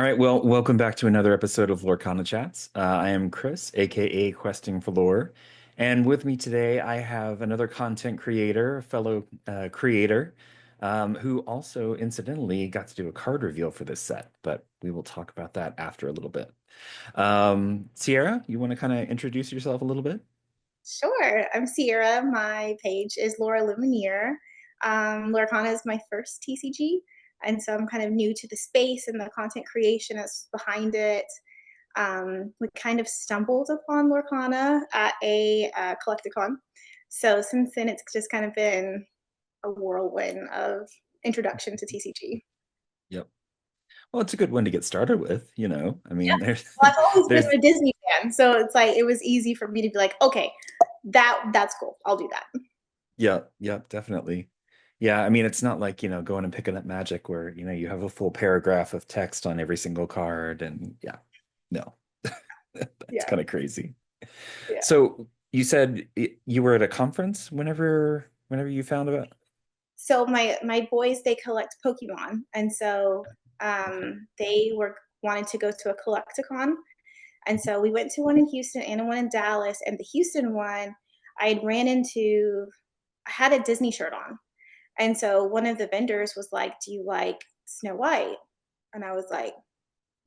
All right, well, welcome back to another episode of Lorcana Chats. I am Chris, aka Questing for Lore, and with me today I have another content creator, a fellow creator, who also incidentally got to do a card reveal for this set, but we will talk about that after a little bit. Sierra, you want to kind of introduce yourself a little bit? Sure. I'm Sierra. My page is LoreIllumineer. Lorcana is my first TCG, and so I'm kind of new to the space and the content creation that's behind it. We kind of stumbled upon Lorcana at a Collecticon. So since then, it's just kind of been a whirlwind of introduction to TCG. Yep. Well, it's a good one to get started with, you know. I Yeah. mean, there's Well, I've always been there's a Disney fan, so it's like it was easy for me to be like, okay, that's cool. I'll do that. yeah, yeah, definitely. Yeah, I mean, it's not like, going and picking up Magic where, you have a full paragraph of text on every single card and yeah. No. That's Yeah. kind of crazy. Yeah. So, you said you were at a conference whenever you found about. So my boys, they collect Pokemon, and so Okay. they were wanted to go to a Collecticon, and so we went to one in Houston and one in Dallas. And the Houston one, I had ran into, I had a Disney shirt on, and so one of the vendors was like, "Do you like Snow White?" And I was like,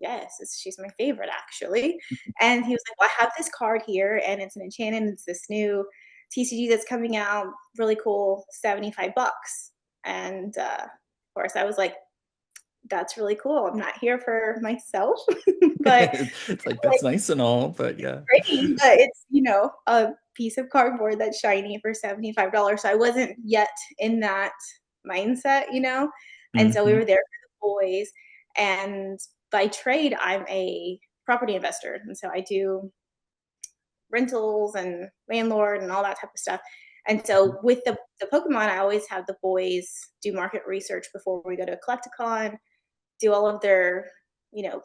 "Yes, she's my favorite actually." And he was like, "Well, I have this card here, and it's an enchanted. It's this new TCG that's coming out, really cool, $75." And of course, I was like, "That's really cool. I'm not here for myself, but It's like like that's nice and all, but yeah. pretty. But it's a piece of cardboard that's shiny for $75." So I wasn't yet in that mindset. And so we Hmm. were there for the boys, and by trade, I'm a property investor, and so I do rentals and landlord and all that type of stuff. And so with the Pokemon, I always have the boys do market research before we go to Collecticon, do all of their, you know,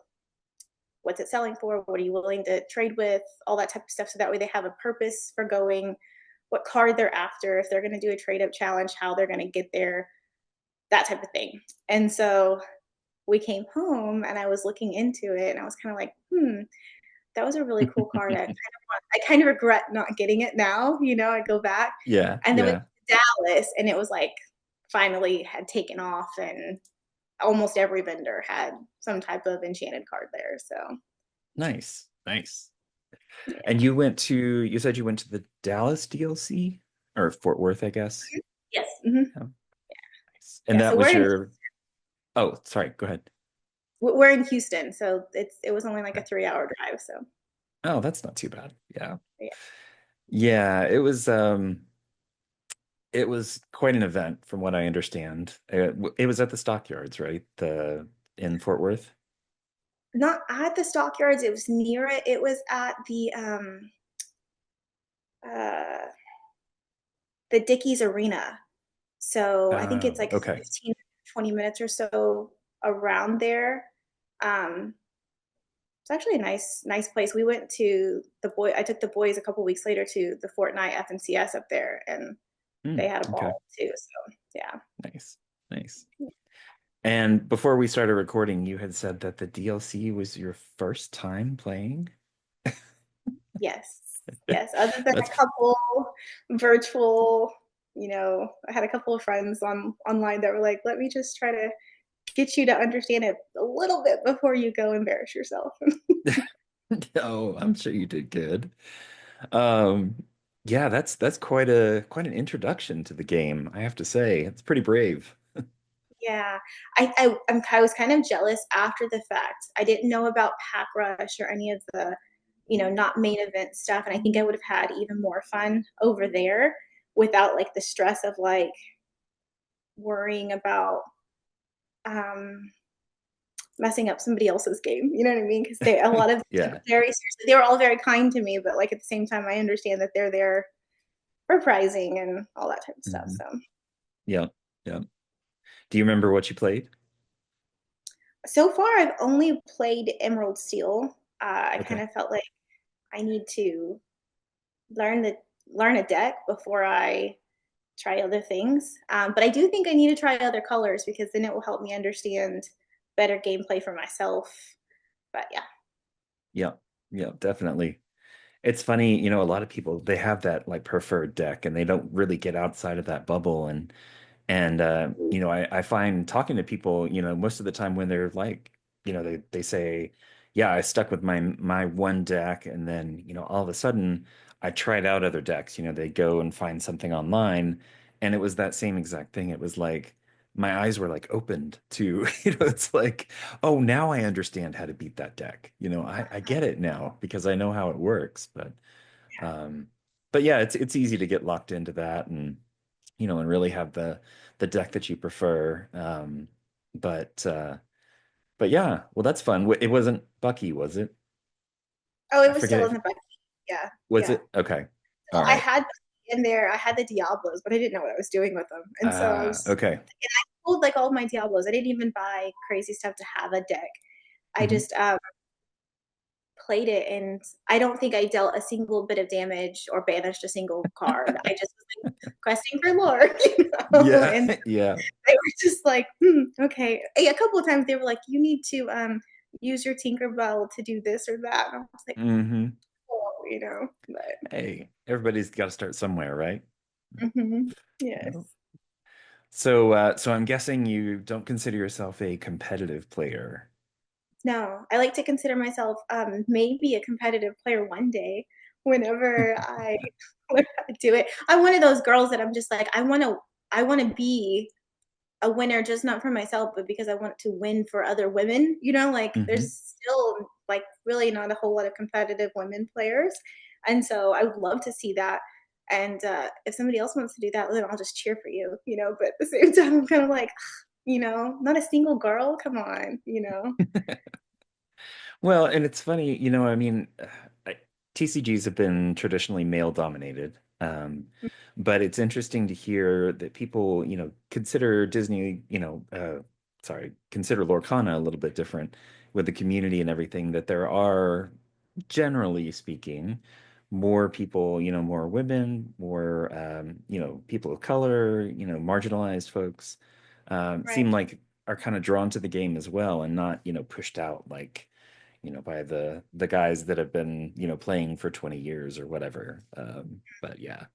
what's it selling for? What are you willing to trade with? All that type of stuff. So that way they have a purpose for going, what card they're after, if they're going to do a trade up challenge, how they're going to get there, that type of thing. And so we came home and I was looking into it and I was kind of like, that was a really cool card. I kind of regret not getting it now. I go back, Yeah, and then we went yeah. to Dallas, and it was like finally had taken off, and almost every vendor had some type of enchanted card there. So Nice. Nice. And yeah. you said you went to the Dallas DLC or Fort Worth, I guess. Yes. Hmm. Yeah, nice. And Yeah. that So was your, oh, sorry, go ahead. we're in Houston, so it was only like a Okay. 3-hour drive. So Oh, that's not too bad. Yeah. yeah. Yeah, it was quite an event from what I understand. It was at the Stockyards, right? The in Fort Worth. Not at the Stockyards. It was near it. It was at uh the Dickies Arena. So I think it's like Okay. 15, 20 minutes or so around there. Um, it's actually a nice place. We went to I took the boys a couple weeks later to the Fortnite FNCS up there, and they had a Okay. ball too. So yeah. Nice. Nice. And before we started recording, you had said that the DLC was your first time playing. Yes. Yes. Other than That's a couple virtual, I had a couple of friends online that were like, let me just try to get you to understand it a little bit before you go embarrass yourself. oh, I'm sure you did good. Um, yeah, that's quite an introduction to the game, I have to say. It's pretty brave. Yeah, I was kind of jealous after the fact. I didn't know about Pack Rush or any of the, not main event stuff, and I think I would have had even more fun over there without like the stress of like worrying about um, messing up somebody else's game. You know what I mean? Because a lot of them took Yeah. it very seriously. They were all very kind to me, but like at the same time, I understand that they're there for prizing and all that type of stuff. Hmm. So Yeah. Yeah. Do you remember what you played? so far, I've only played Emerald Steel. I kind Okay. of felt like I need to learn the learn a deck before I try other things. But I do think I need to try other colors because then it will help me understand better gameplay for myself. But yeah. Yeah, yeah, definitely. It's funny, a lot of people they have that like preferred deck and they don't really get outside of that bubble. I find talking to people, most of the time when they're like, they say, yeah, I stuck with my one deck, and then, all of a sudden I tried out other decks. They go and find something online, and it was that same exact thing. It was like my eyes were like opened to, it's like, oh, now I understand how to beat that deck. I get it now because I know how it works. Um, but yeah, it's easy to get locked into that and really have the deck that you prefer. But uh, but yeah, well, that's fun. It wasn't Bucky, was it? Oh, it I was still forget in if the bucket. Yeah, was yeah. it. Okay, So all I right. had in there, I had the Diablos, but I didn't know what I was doing with them. And so I was Okay. pulled like all of my Diablos. I didn't even buy crazy stuff to have a deck. I Hmm. just played it, and I don't think I dealt a single bit of damage or banished a single card. I just was like questing for lore, Yeah, and yeah. they were just like, okay. A couple of times they were like, you need to use your Tinkerbell to do this or that. And I was like, Hmm. oh. But Hey, everybody's got to start somewhere, right? yes. Yep. So I'm guessing you don't consider yourself a competitive player. No, I like to consider myself maybe a competitive player one day whenever I learn how to do it. I'm one of those girls that I'm just like, I want to be a winner, just not for myself, but because I want to win for other women. Like Hmm. there's still like really not a whole lot of competitive women players. And so I would love to see that. And if somebody else wants to do that, then I'll just cheer for you. But at the same time, I'm kind of like, not a single girl. Come on. Well, and it's funny, I mean, TCGs have been traditionally male dominated. But it's interesting to hear that people, consider Disney, consider Lorcana a little bit different with the community and everything, that there are, generally speaking, more people, more women, more, people of color, marginalized folks, Right. seem like are kind of drawn to the game as well and not, pushed out like by the guys that have been, playing for 20 years or whatever. But yeah,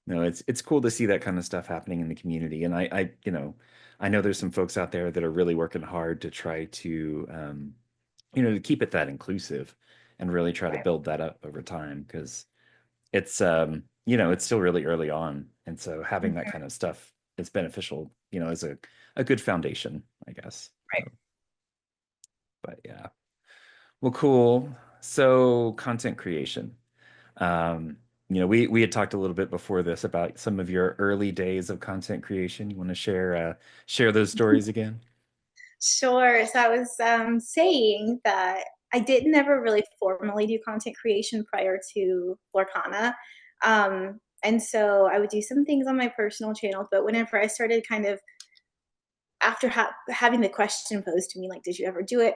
no, it's cool to see that kind of stuff happening in the community. And I know there's some folks out there that are really working hard to try to, to keep it that inclusive and really try to Right. build that up over time because it's, it's still really early on. And so having that Mhm. kind of stuff is beneficial, as a good foundation, I guess. Right. But yeah. Well, cool. So content creation. Um, we had talked a little bit before this about some of your early days of content creation. You want to share those stories again? Sure. So I was saying that I didn't ever really formally do content creation prior to Lorcana. And so I would do some things on my personal channel, but whenever I started kind of after having the question posed to me, like, did you ever do it?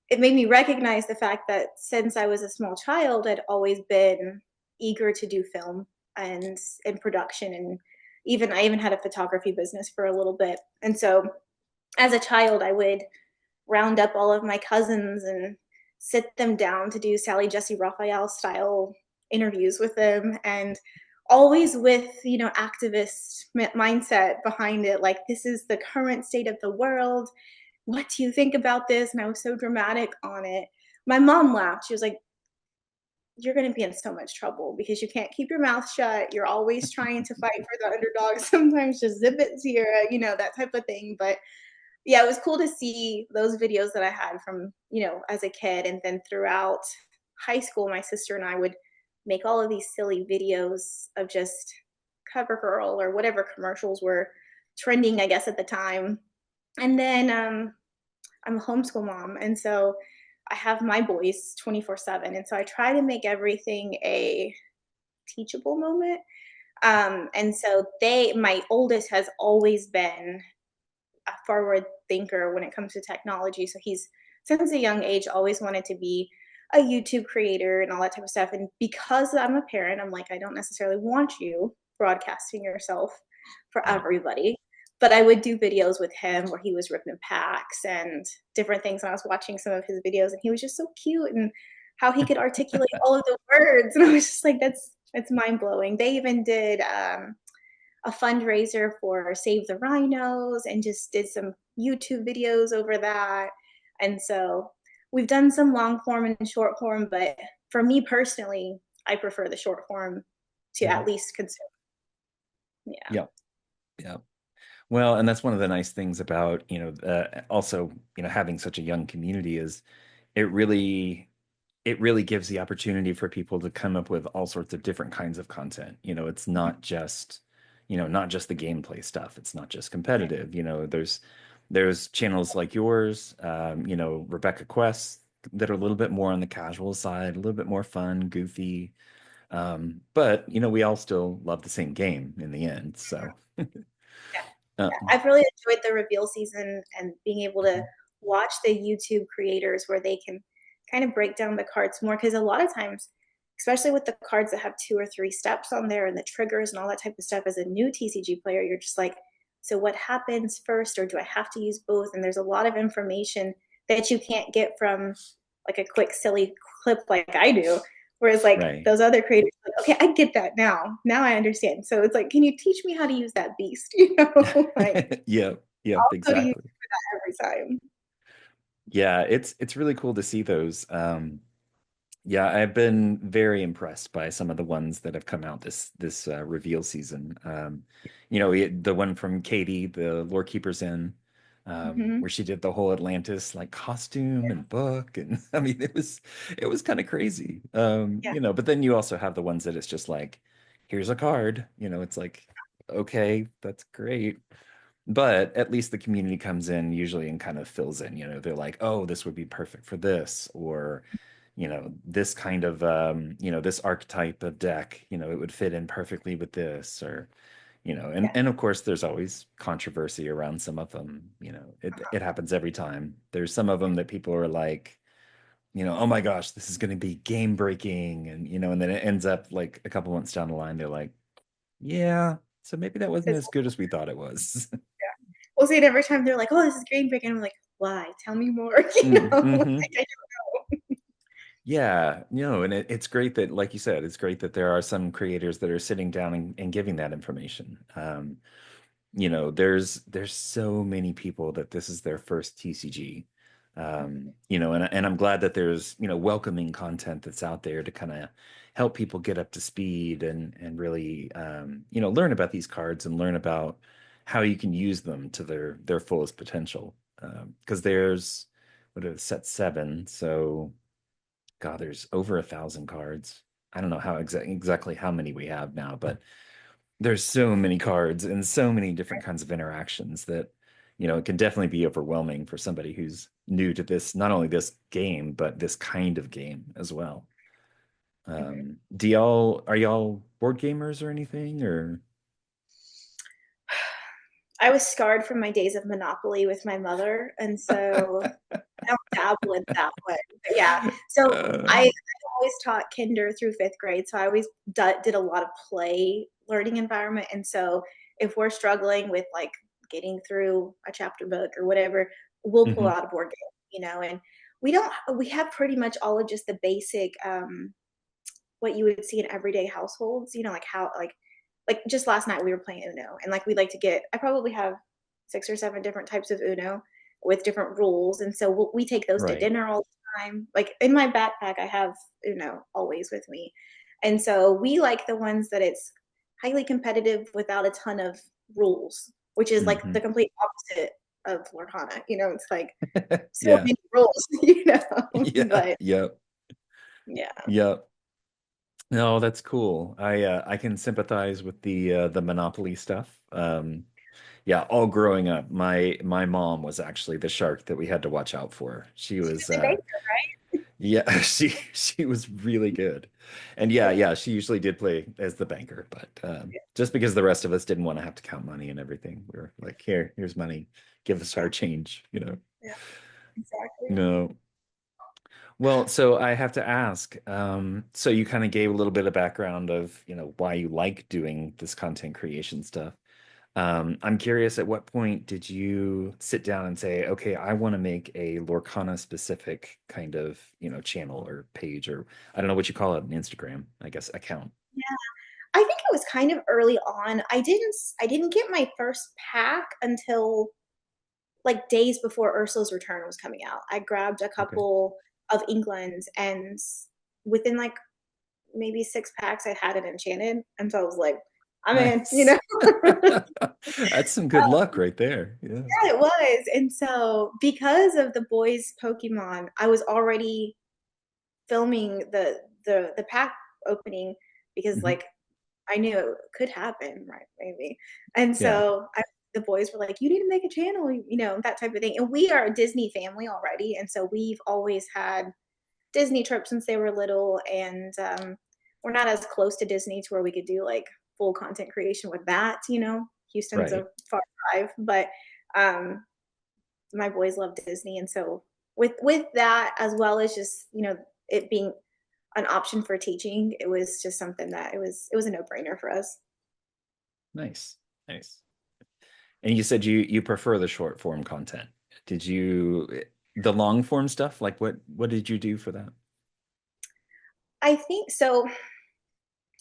It made me recognize the fact that since I was a small child, I'd always been eager to do film and production. And I even had a photography business for a little bit. And so as a child, I would round up all of my cousins and sit them down to do Sally Jesse Raphael style interviews with them, and always with activist mindset behind it, like, this is the current state of the world, what do you think about this? And I was so dramatic on it. My mom laughed. She was like, you're going to be in so much trouble because you can't keep your mouth shut. You're always trying to fight for the underdog. Sometimes just zip it, Sierra, that type of thing. But yeah, it was cool to see those videos that I had from, as a kid. And then throughout high school, my sister and I would make all of these silly videos of just CoverGirl or whatever commercials were trending, I guess, at the time. And then I'm a homeschool mom. And so I have my boys 24/7. And so I try to make everything a teachable moment. And so my oldest has always been a forward thinker when it comes to technology. So he's, since a young age, always wanted to be a YouTube creator and all that type of stuff. And because I'm a parent, I'm like, I don't necessarily want you broadcasting yourself for Right. everybody. but I would do videos with him where he was ripping packs and different things. And I was watching some of his videos, and he was just so cute, and how he could articulate all of the words. And I was just like, that's mind blowing. They even did a fundraiser for Save the Rhinos and just did some YouTube videos over that. And so we've done some long form and short form, but for me personally, I prefer the short form to Mhm. at least consume. Yeah. Yep. Yep. Well, and that's one of the nice things about, also, having such a young community is it really it really gives the opportunity for people to come up with all sorts of different kinds of content. It's not just the gameplay stuff. It's not just competitive. There's channels like yours, Rebecca Quest, that are a little bit more on the casual side, a little bit more fun, goofy. But we all still love the same game in the end. So, Yeah. uh, Yeah. I've really enjoyed the reveal season and being able to mhm. watch the YouTube creators where they can kind of break down the cards more. Because a lot of times, especially with the cards that have 2 or 3 steps on there and the triggers and all that type of stuff, as a new TCG player, you're just like, so what happens first, or do I have to use both? And there's a lot of information that you can't get from like a quick, silly clip like I do. Whereas like Right. those other creators, like, okay, I get that now. Now I understand. So it's like, can you teach me how to use that beast? Like Yep. Yep. I'll go to you Exactly. every time. Yeah, it's really cool to see those. Yeah, I've been very impressed by some of the ones that have come out this reveal season. The one from Katie, the Lore Keeper's Inn, Hmm. where she did the whole Atlantis like costume and book, and I mean it was kind of crazy. Yeah. But then you also have the ones that it's just like, here's a card. It's like, okay, that's great. But at least the community comes in usually and kind of fills in. They're like, oh, this would be perfect for this, or this kind of this archetype of deck, it would fit in perfectly with this, or and Yeah. and of course there's always controversy around some of them. It happens every time. There's some of them that people are like, oh my gosh, this is going to be game breaking, and then it ends up like a couple months down the line, they're like, yeah, so maybe that wasn't It's, as good as we thought it was. we'll see it every time they're like, oh, this is green break. And I'm like, why? Tell me more. Like, Mm-hmm. I don't know. Yeah, and it's great that, like you said, it's great that there are some creators that are sitting down and giving that information. There's so many people that this is their first TCG. And I'm glad that there's, welcoming content that's out there to kind of help people get up to speed and really, learn about these cards and learn about how you can use them to their fullest potential. Because there's, what is it, set 7, so. God, there's over 1,000 cards. I don't know exactly how many we have now, but there's so many cards and so many different kinds of interactions that, it can definitely be overwhelming for somebody who's new to this, not only this game, but this kind of game as well. Mhm. Are y'all board gamers or anything, or? I was scarred from my days of Monopoly with my mother. And so I don't dabble in that way. But yeah. So Uh, I always taught kinder through 5th grade. So I always did a lot of play learning environment. And so if we're struggling with like getting through a chapter book or whatever, we'll pull mhm. out a board game. And we have pretty much all of just the basic, what you would see in everyday households, like how, like just last night we were playing Uno, and like we like to get, I probably have 6 or 7 different types of Uno with different rules. And so we take those to Right. dinner all the time. Like in my backpack, I have Uno always with me. And so we like the ones that it's highly competitive without a ton of rules, which is like Hmm. the complete opposite of Lorcana. It's like so Yeah. many rules, Yeah. but Yep. yeah. Yep. No, that's cool. I can sympathize with the Monopoly stuff. Yeah, all growing up, my mom was actually the shark that we had to watch out for. She She's was a banker, yeah, she was really good. And yeah, right? yeah, she usually did play as the banker, but just because the rest of us didn't want to have to count money and everything, we were like, here's money. Give us Yeah, our change. yeah, exactly. No. Well, so I have to ask, so you kind of gave a little bit of background of, why you like doing this content creation stuff. I'm curious, at what point did you sit down and say, okay, I want to make a Lorcana specific kind of, channel or page, or I don't know what you call it, an Instagram, I guess, account. Yeah, I think it was kind of early on. I didn't get my first pack until like days before Ursula's Return was coming out. I grabbed a Okay. couple of Inklands, and within like maybe 6 packs, I had it enchanted. And so I was like, I'm in, you Nice. know? That's some good luck right there. Yeah. Yeah, it was. And so because of the boys' Pokemon, I was already filming the pack opening because Hmm. like I knew it could happen, right? Maybe. And Yeah. so the boys were like, you need to make a channel, that type of thing. And we are a Disney family already. And so we've always had Disney trips since they were little. And we're not as close to Disney to where we could do like full content creation with that. Houston's a Right. far drive, but um, my boys love Disney. And so with that, as well as just, it being an option for teaching, it was just something that it was a no-brainer for us. Nice. Nice. And you said you prefer the short form content. Did you the long form stuff? Like what did you do for that? I think so.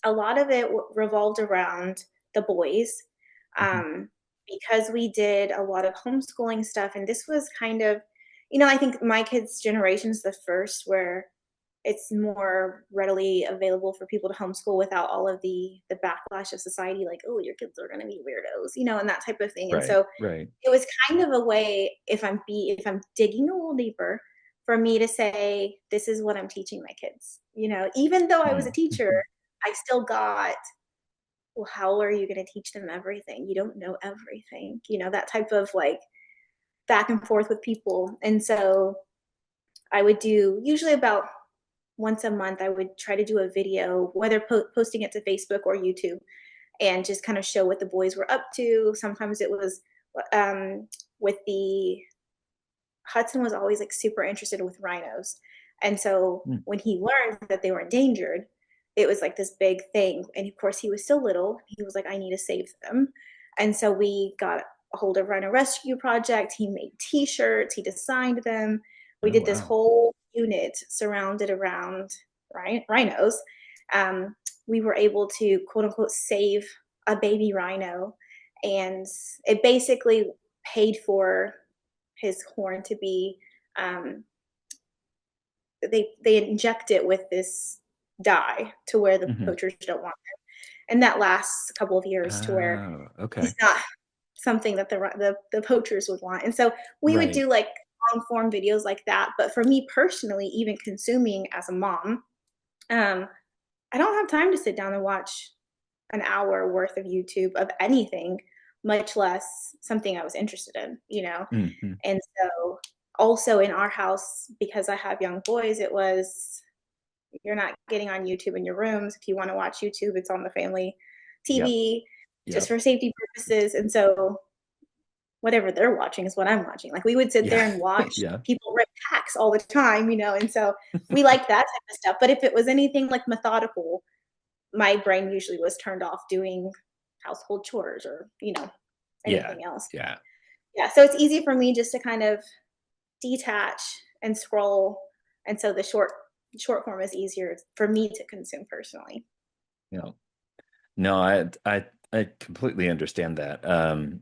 A lot of it revolved around the boys, Hmm. um, because we did a lot of homeschooling stuff, and this was kind of, I think my kids' generation is the first where it's more readily available for people to homeschool without all of the backlash of society, like, oh, your kids are going to be weirdos, and that type of thing. And Right. so Right. it was kind of a way, if I'm digging a little deeper, for me to say this is what I'm teaching my kids. Even though I was a Mm. teacher, I still got, well, how are you going to teach them everything? You don't know everything. That type of like back and forth with people. And so I would do usually about once a month. I would try to do a video, whether posting it to Facebook or YouTube, and just kind of show what the boys were up to. Sometimes it was with the Hudson was always like super interested with rhinos. And so Mm. when he learned that they were endangered, it was like this big thing. And of course, he was still little. He was like, I need to save them. And so we got a hold of Rhino Rescue Project. He made t shirts, he designed them. We Oh did this wow. whole unit surrounded around rhinos. Um, we were able to, quote unquote, save a baby rhino. And it basically paid for his horn to be they inject it with this dye to where the Hmm. poachers don't want it, and that lasts a couple of years to where Oh, he's okay. not something that the poachers would want. And so we would Right. do like long form videos like that. But for me personally, even consuming as a mom, um, I don't have time to sit down and watch an hour worth of YouTube of anything, much less something I was interested in. Hmm. And so also in our house, because I have young boys, it was, you're not getting on YouTube in your rooms. If you want to watch YouTube, it's on the family Yep. TV just Yep. for safety purposes. And so whatever they're watching is what I'm watching. Like we would sit Yeah. there and watch Yeah. people rip packs all the time. And so we like that type of stuff. But if it was anything like methodical, my brain usually was turned off doing household chores or, Yeah. anything else. Yeah. Yeah. So it's easy for me just to kind of detach and scroll. And so the short form is easier for me to consume personally. Yeah. No, I completely understand that. I'm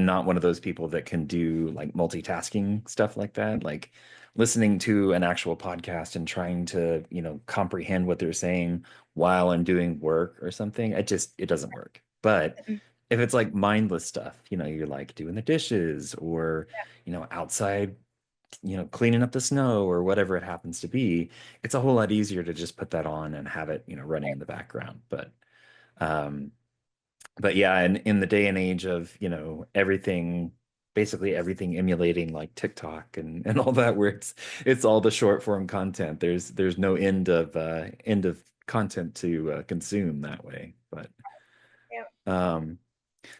not one of those people that can do like multitasking stuff like that, like listening to an actual podcast and trying to, comprehend what they're saying while I'm doing work or something. It doesn't work. But if it's like mindless stuff, you're like doing the dishes or, outside, cleaning up the snow or whatever it happens to be, it's a whole lot easier to just put that on and have it, running in the background. Um, but yeah, in the day and age of, basically everything emulating like TikTok and all that, where it's all the short form content. There's no end of content to consume that way. But Yeah. um,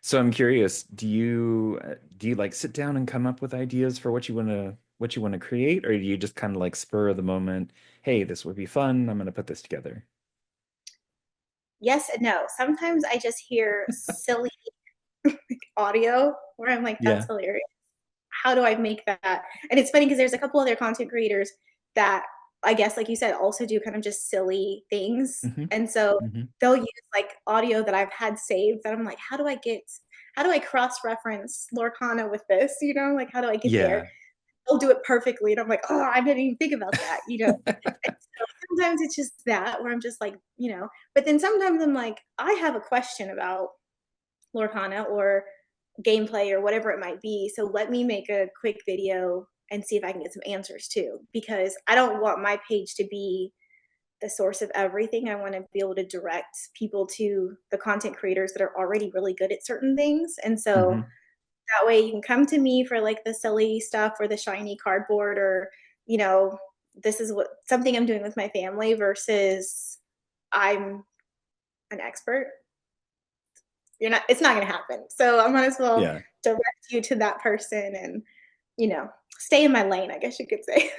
so I'm curious, do you like sit down and come up with ideas for what you want to create, or do you just kind of like spur of the moment, hey, this would be fun, I'm gonna put this together? Yes and no. Sometimes I just hear silly. audio where I'm like, that's Yeah. hilarious. How do I make that? And it's funny because there's a couple other content creators that I guess, like you said, also do kind of just silly things. Hmm. And so Hmm. they'll use like audio that I've had saved that I'm like, how do I cross reference Lorcana with this? Like, how do I get there? Yeah. They'll do it perfectly. And I'm like, oh, I didn't even think about that. And so sometimes it's just that where I'm just like, but then sometimes I'm like, I have a question about Lorcana or gameplay or whatever it might be. So let me make a quick video and see if I can get some answers too, because I don't want my page to be the source of everything. I want to be able to direct people to the content creators that are already really good at certain things. And so Hmm. that way you can come to me for like the silly stuff or the shiny cardboard or, you know, this is what something I'm doing with my family versus I'm an expert. It's not going to happen. So I might as well Yeah. direct you to that person and, stay in my lane, I guess you could say.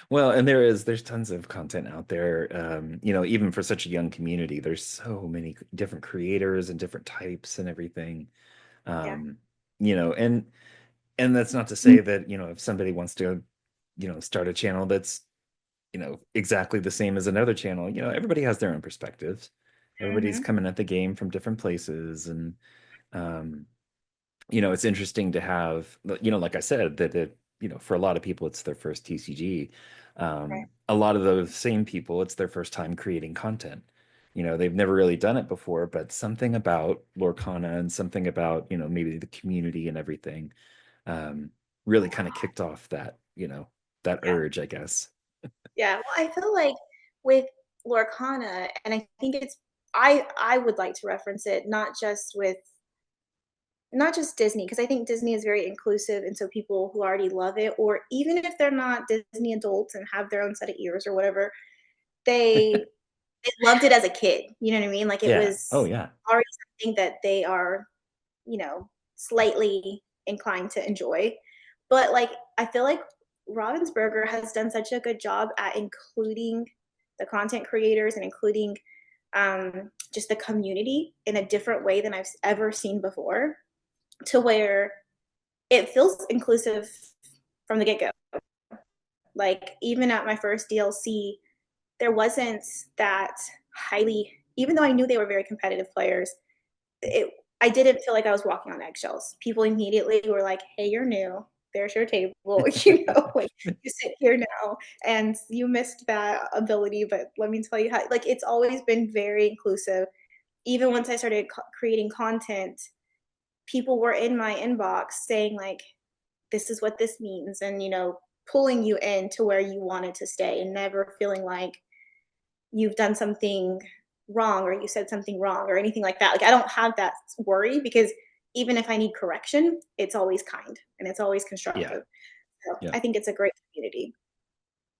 Well, and there's tons of content out there. Even for such a young community, there's so many different creators and different types and everything. Yeah. Um, and that's not to say that, if somebody wants to, start a channel that's, exactly the same as another channel, everybody has their own perspectives. Everybody's Mm-hmm. coming at the game from different places. And um, it's interesting to have, like I said, that for a lot of people, it's their first TCG. Right. A lot of those same people, it's their first time creating content. They've never really done it before, but something about Lorcana and something about, maybe the community and everything, um, really kind of kicked off that Yeah. urge, I guess. Yeah. Well, I feel like with Lorcana, and I think I would like to reference it not just Disney, because I think Disney is very inclusive, and so people who already love it, or even if they're not Disney adults and have their own set of ears or whatever, they they loved it as a kid. You know what I mean? Like it Yeah. Oh, was yeah. already something that they are, slightly inclined to enjoy. But like I feel like Ravensburger has done such a good job at including the content creators and including just the community in a different way than I've ever seen before, to where it feels inclusive from the get go. Like even at my first DLC, there wasn't that highly, even though I knew they were very competitive players, it I didn't feel like I was walking on eggshells. People immediately were like, "Hey, you're new. There's your table. Like you sit here now, and you missed that ability, but let me tell you how." Like it's always been very inclusive. Even once I started creating content, people were in my inbox saying like, "This is what this means," and pulling you in to where you wanted to stay, and never feeling like you've done something wrong or you said something wrong or anything like that. Like I don't have that worry because even if I need correction, it's always kind and it's always Yeah. constructive. So Yeah. I think it's a great community.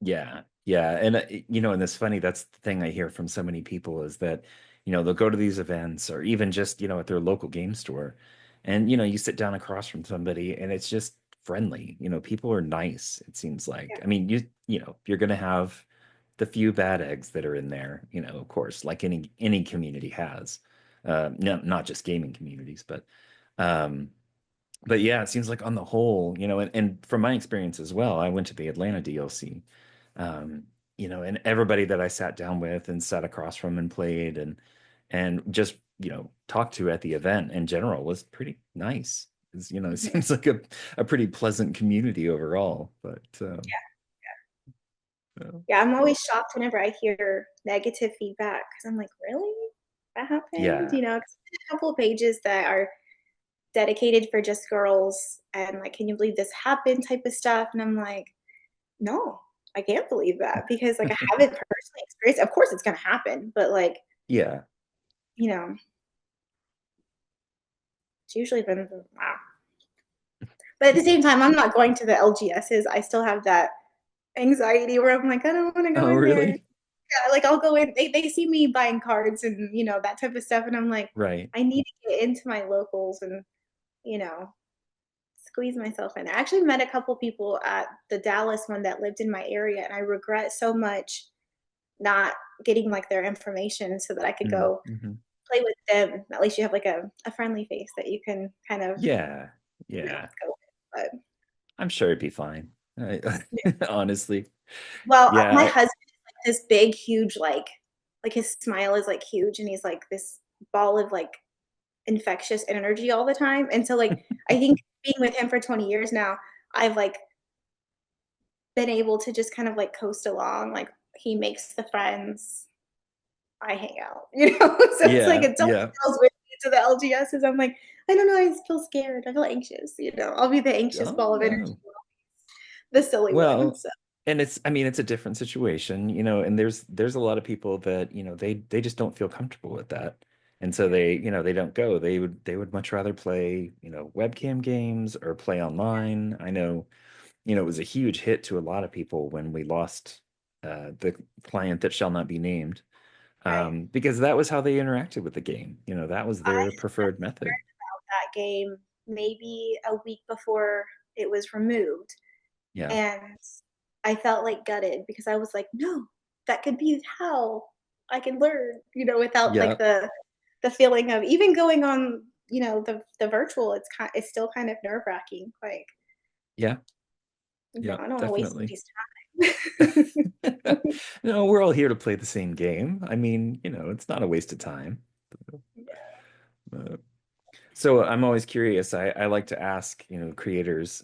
Yeah, yeah, and and it's funny. That's the thing I hear from so many people is that, they'll go to these events or even just, at their local game store, and you sit down across from somebody and it's just friendly. People are nice. It seems like. Yeah. I mean, you're gonna have the few bad eggs that are in there, of course, like any community has. No, not just gaming communities, um, but yeah, it seems like on the whole, and from my experience as well, I went to the Atlanta DLC, um, and everybody that I sat down with and sat across from and played and just, talked to at the event in general was pretty nice. It Mhm. seems like a pretty pleasant community overall. But uh, Yeah, I'm always shocked whenever I hear negative feedback because I'm like, really? That happened? yeah. 'Cause there's a couple of pages that are dedicated for just girls and like, can you believe this happened type of stuff. And I'm like, no, I can't believe that because like I haven't personally experienced. Of course, it's gonna happen, but like Yeah. you know, it's usually been wow. But at the same time, I'm not going to the LGSs. I still have that anxiety where I'm like, I don't want to go Oh, in there. really? Yeah, like I'll go in. They see me buying cards and that type of stuff, and I'm like, Right. I need to get into my locals and you know squeeze myself in. I actually met a couple people at the Dallas one that lived in my area, and I regret so much not getting like their information so that I could go Mm-hmm. play with them, at least you have like a friendly face that you can kind of Yeah, you know yeah. go with. But I'm sure it'd be fine. yeah. Honestly. Well, Yeah, my husband is like this big, huge, like his smile is like huge, and he's like this ball of like infectious energy all the time. And so like I think being with him for 20 years now, I've like been able to just kind of like coast along. Like he makes the friends, I hang out, So it's like yeah, until yeah. he goes with me to the LGSs, I'm like, I don't know, I feel scared. I feel anxious. I'll be the anxious Oh ball of energy, no. the silly one. Well, So and I mean, it's a different situation, and there's a lot of people that, they just don't feel comfortable with that. And so yeah, they don't go. They would much rather play, webcam games or play online. I know, it was a huge hit to a lot of people when we lost the client that shall not be named, right. because that was how they interacted with the game. That was I their preferred method. that game maybe a week before it was removed. Yeah. And I felt like gutted because I was like, no, that could be how I can learn, without Yeah. like the feeling of even going on, the virtual, it's still kind of nerve wracking. Like, Yeah. Yeah. I don't want to waste Definitely. somebody's time. No, we're all here to play the same game. I mean, it's not a waste of time. Uh, so I'm always curious. I like to ask, creators,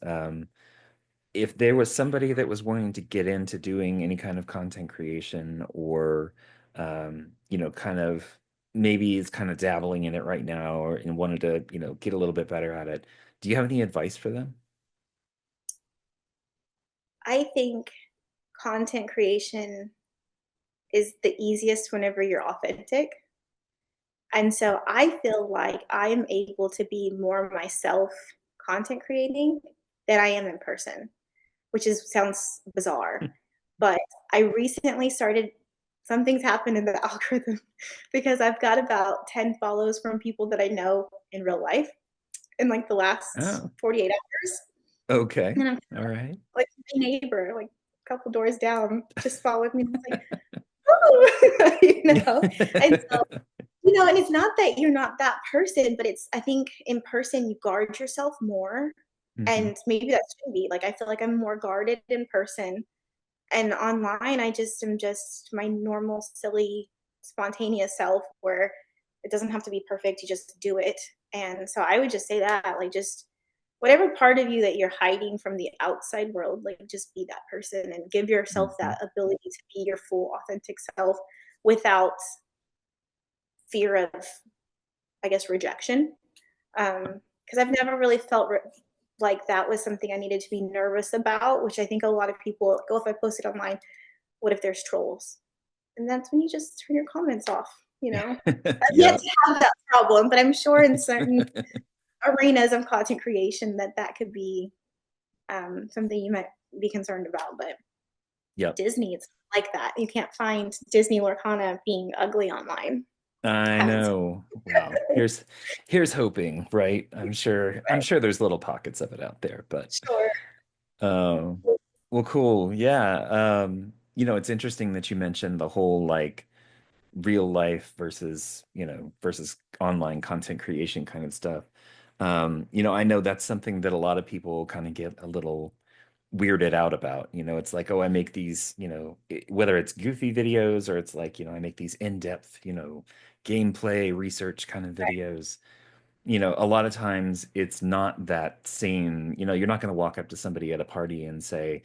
if there was somebody that was wanting to get into doing any kind of content creation or, kind of maybe is kind of dabbling in it right now or and wanted to, get a little bit better at it. Do you have any advice for them? I think content creation is the easiest whenever you're authentic. And so I feel like I'm able to be more myself content creating than I am in person, which sounds bizarre. But I recently started something's happened in the algorithm because I've got about 10 follows from people that I know in real life in like the last Oh, 48 hours. okay. And I'm All right. like my neighbor, like a couple doors down, just followed me. And I was like, oh, And so and it's not that you're not that person, but I think in person you guard yourself more. Hmm. And maybe that shouldn't be. Like, I feel like I'm more guarded in person. And online, I just am just my normal, silly, spontaneous self where it doesn't have to be perfect. You just do it. And so I would just say that, like, just whatever part of you that you're hiding from the outside world, like, just be that person and give yourself Hmm. that ability to be your full, authentic self without fear of, I guess, rejection. Because I've never really felt like that was something I needed to be nervous about, which I think a lot of people go, if I post it online, what if there's trolls? And that's when you just turn your comments off. I've yet Yeah. to have that problem, but I'm sure in certain arenas of content creation that could be something you might be concerned about. But Yep. Disney, it's like that. You can't find Disney Lorcana being ugly online. I Haven't seen know. Wow. Here's hoping, right? I'm sure there's little pockets of it out there, but sure. um well, cool. Yeah. It's interesting that you mentioned the whole like real life versus online content creation kind of stuff. I know that's something that a lot of people kind of get a little weirded out about. It's like, oh, I make these, whether it's goofy videos or it's like, I make these in-depth, gameplay research kind of videos. A lot of times it's not that same, you're not going to walk up to somebody at a party and say,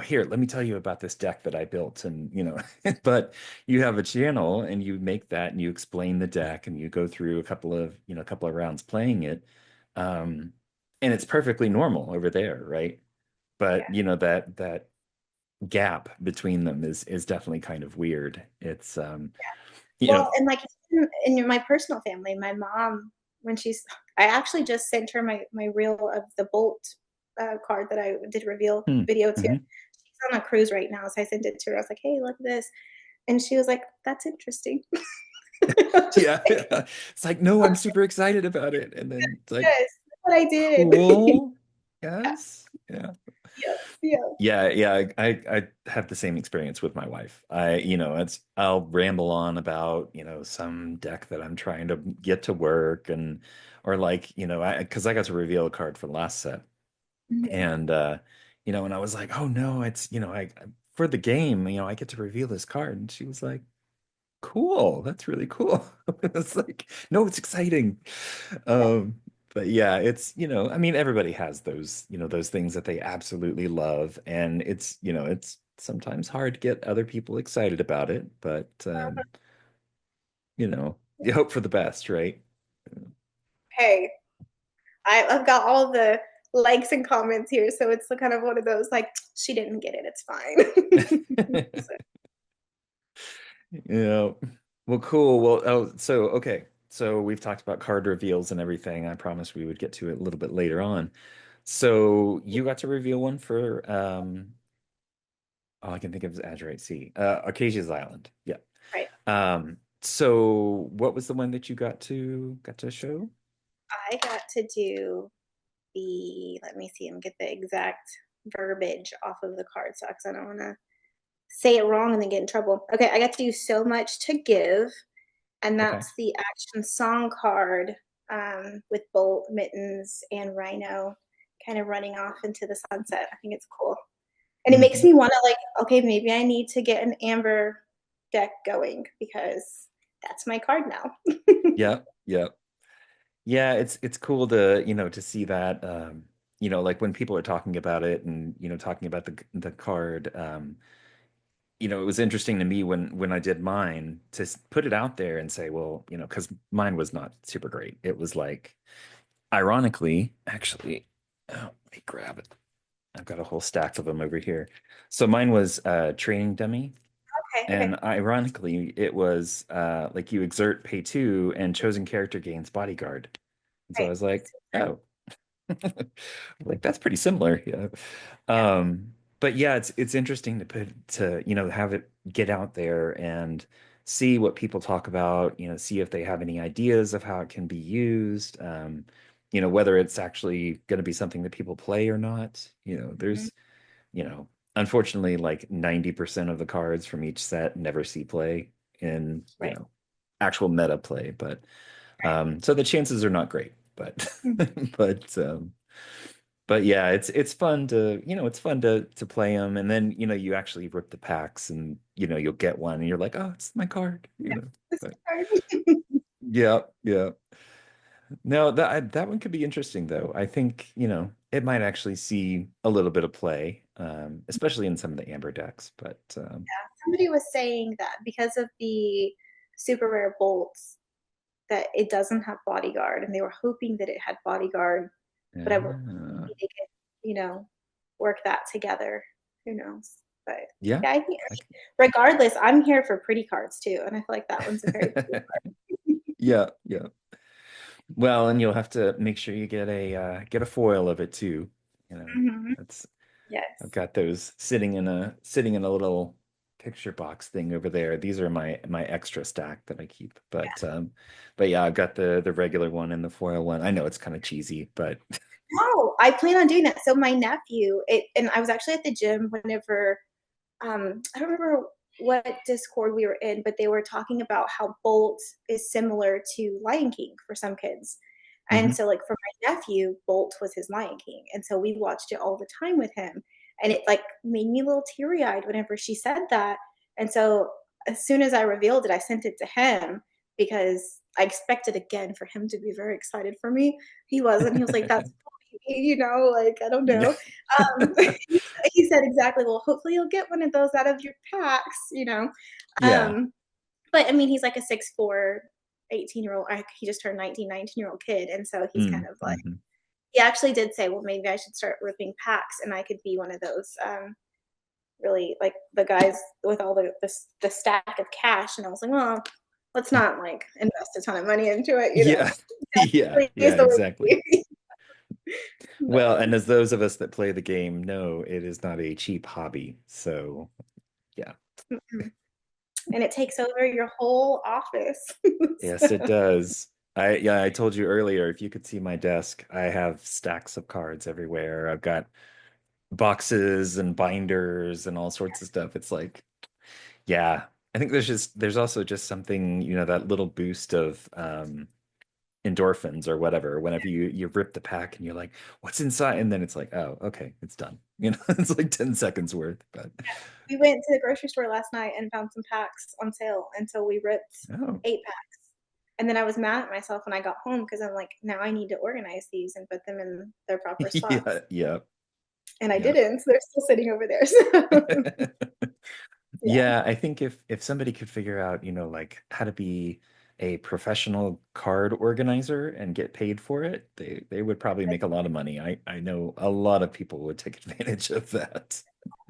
here, let me tell you about this deck that I built. And, but you have a channel and you make that and you explain the deck and you go through a couple of rounds playing it. Um, and it's perfectly normal over there, right? But Yeah. that gap between them is definitely kind of weird. It's you know Well, and like in my personal family, my mom, when I actually just sent her my reel of the Bolt card that I did reveal hmm, video to. mhm. She's on a cruise right now, so I sent it to her. I was like, "Hey, look at this," and she was like, "That's interesting." Just Yeah, like, yeah. It's like, no, I'm super excited about it. And then it's like, yes, that's what I did. cool. Yeah. Yes. Yeah. Yeah, yeah. Yeah, I have the same experience with my wife. I'll ramble on about, some deck that I'm trying to get to work and or like, because I got to reveal a card for the last set. Mhm. And and I was like, "Oh no, it's, I for the game, I get to reveal this card." And she was like, "Cool. That's really cool." It's like, "No, it's exciting." Yeah, Um, but yeah, it's, I mean, everybody has those, those things that they absolutely love, and it's sometimes hard to get other people excited about it, but you hope for the best, right? hey, I've got all the likes and comments here, so it's kind of one of those like she didn't get it, it's fine. So, Yeah. Well, cool. Well, so okay. So we've talked about card reveals and everything. I promised we would get to it a little bit later on. So you got to reveal one for all I can think of is Azurite Sea. Acacia's Island. Yeah. right. So what was the one that you got to show? I got to do let me see, I'm get the exact verbiage off of the card so I don't want to say it wrong and then get in trouble. Okay, I got to do So Much to Give, and Okay. that's the action song card with Bolt, Mittens, and Rhino kind of running off into the sunset. I think it's cool. And it makes Hmm. me want to, like, okay, maybe I need to get an amber deck going because that's my card now. Yeah. Yeah. Yeah, it's cool to, to see that like when people are talking about it and, talking about the card, it was interesting to me when I did mine to put it out there and say, well, because mine was not super great. It was like, ironically, actually, oh, let me grab it. I've got a whole stack of them over here. So mine was training dummy, Okay, okay. and ironically, it was like you exert pay two and chosen character gains bodyguard. And so I Right. was like, oh, like that's pretty similar, yeah. Yeah. But yeah, it's interesting have it get out there and see what people talk about, see if they have any ideas of how it can be used, whether it's actually going to be something that people play or not. Mhm. You know, unfortunately, like 90% of the cards from each set never see play in, Right. actual meta play, but Right. so the chances are not great, but Mhm. but but yeah, it's fun to play them, and then you actually rip the packs, and you'll get one, and you're like, oh, it's my card, Yeah. This But card. yeah, yeah. No, that one could be interesting though. I think it might actually see a little bit of play, especially in some of the amber decks. But Somebody was saying that because of the super rare bolts, that it doesn't have bodyguard, and they were hoping that it had bodyguard, but uh, maybe they could, work that together. Who knows? But yeah, yeah, regardless, I'm here for pretty cards too, and I feel like that one's a very pretty card. yeah, yeah. Well, and you'll have to make sure you get a foil of it too. Mhm. That's I've Yes. got those sitting in a little picture box thing over there. These are my extra stack that I keep. But yeah, I've got the regular one and the foil one. I know it's kind of cheesy, but No, I plan on doing that. So my nephew, and I was actually at the gym whenever I don't remember what Discord we were in, but they were talking about how Bolt is similar to Lion King for some kids. And Mhm. so, like, for my nephew, Bolt was his Lion King. And so we watched it all the time with him. And it like made me a little teary eyed whenever she said that. And so, as soon as I revealed it, I sent it to him because I expected again for him to be very excited for me. He wasn't. He was like, that's like, I don't Yeah. know. Um, he said exactly, well, hopefully you'll get one of those out of your packs. Yeah. Um, but I mean, he's like a 6'4", 18-year-old. He just turned 19-year-old kid. And so he's kind of like, Mm-hmm. he actually did say, well, maybe I should start ripping packs and I could be one of those really like the guys with all the stack of cash. And I was like, well, let's not like invest a ton of money into it. Yeah. Yeah. Use Yeah, the exactly. word. Well, But, and as those of us that play the game know, it is not a cheap hobby. So, yeah. mm-mm. And it takes over your whole office. Yes, it So, does. I told you earlier, if you could see my desk, I have stacks of cards everywhere. I've got boxes and binders and all sorts of stuff. It's like, yeah, I think there's also just something, that little boost of endorphins or whatever whenever you rip the pack and you're like, what's inside? And then it's like, oh, okay, it's done. It's like 10 seconds worth, but We went to the grocery store last night and found some packs on sale, and so we ripped oh, 8 packs. And then I was mad at myself when I got home because I'm like, now I need to organize these and put them in their proper yeah, spots. yeah, And I yeah. didn't. So they're still sitting over there. So yeah. Yeah, I think if somebody could figure out, like how to be a professional card organizer and get paid for it, they would probably make a lot of money. I know a lot of people would take advantage of that.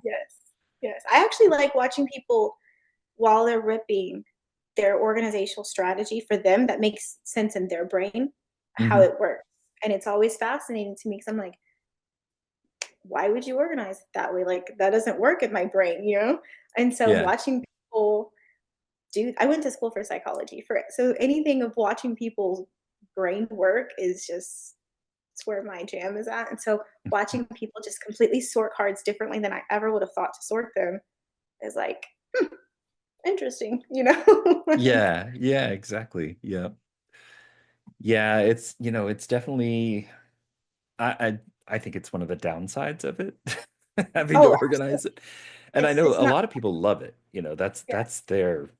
Yes. Yes. I actually like watching people while they're ripping their organizational strategy for them that makes sense in their brain, how Hmm. it works. And it's always fascinating to me because I'm like, why would you organize it that way? Like that doesn't work in my brain, you know? And so Yeah. watching people I went to school for psychology for it. So anything of watching people's brain work is just it's where my jam is at. And so watching people just completely sort cards differently than I ever would have thought to sort them is like interesting, you know? Like, Yeah, yeah, exactly. Yeah. Yeah, it's definitely I I think it's one of the downsides of it, having to oh, organize it. And I it's know it's a not lot of people love it. That's yeah, that's their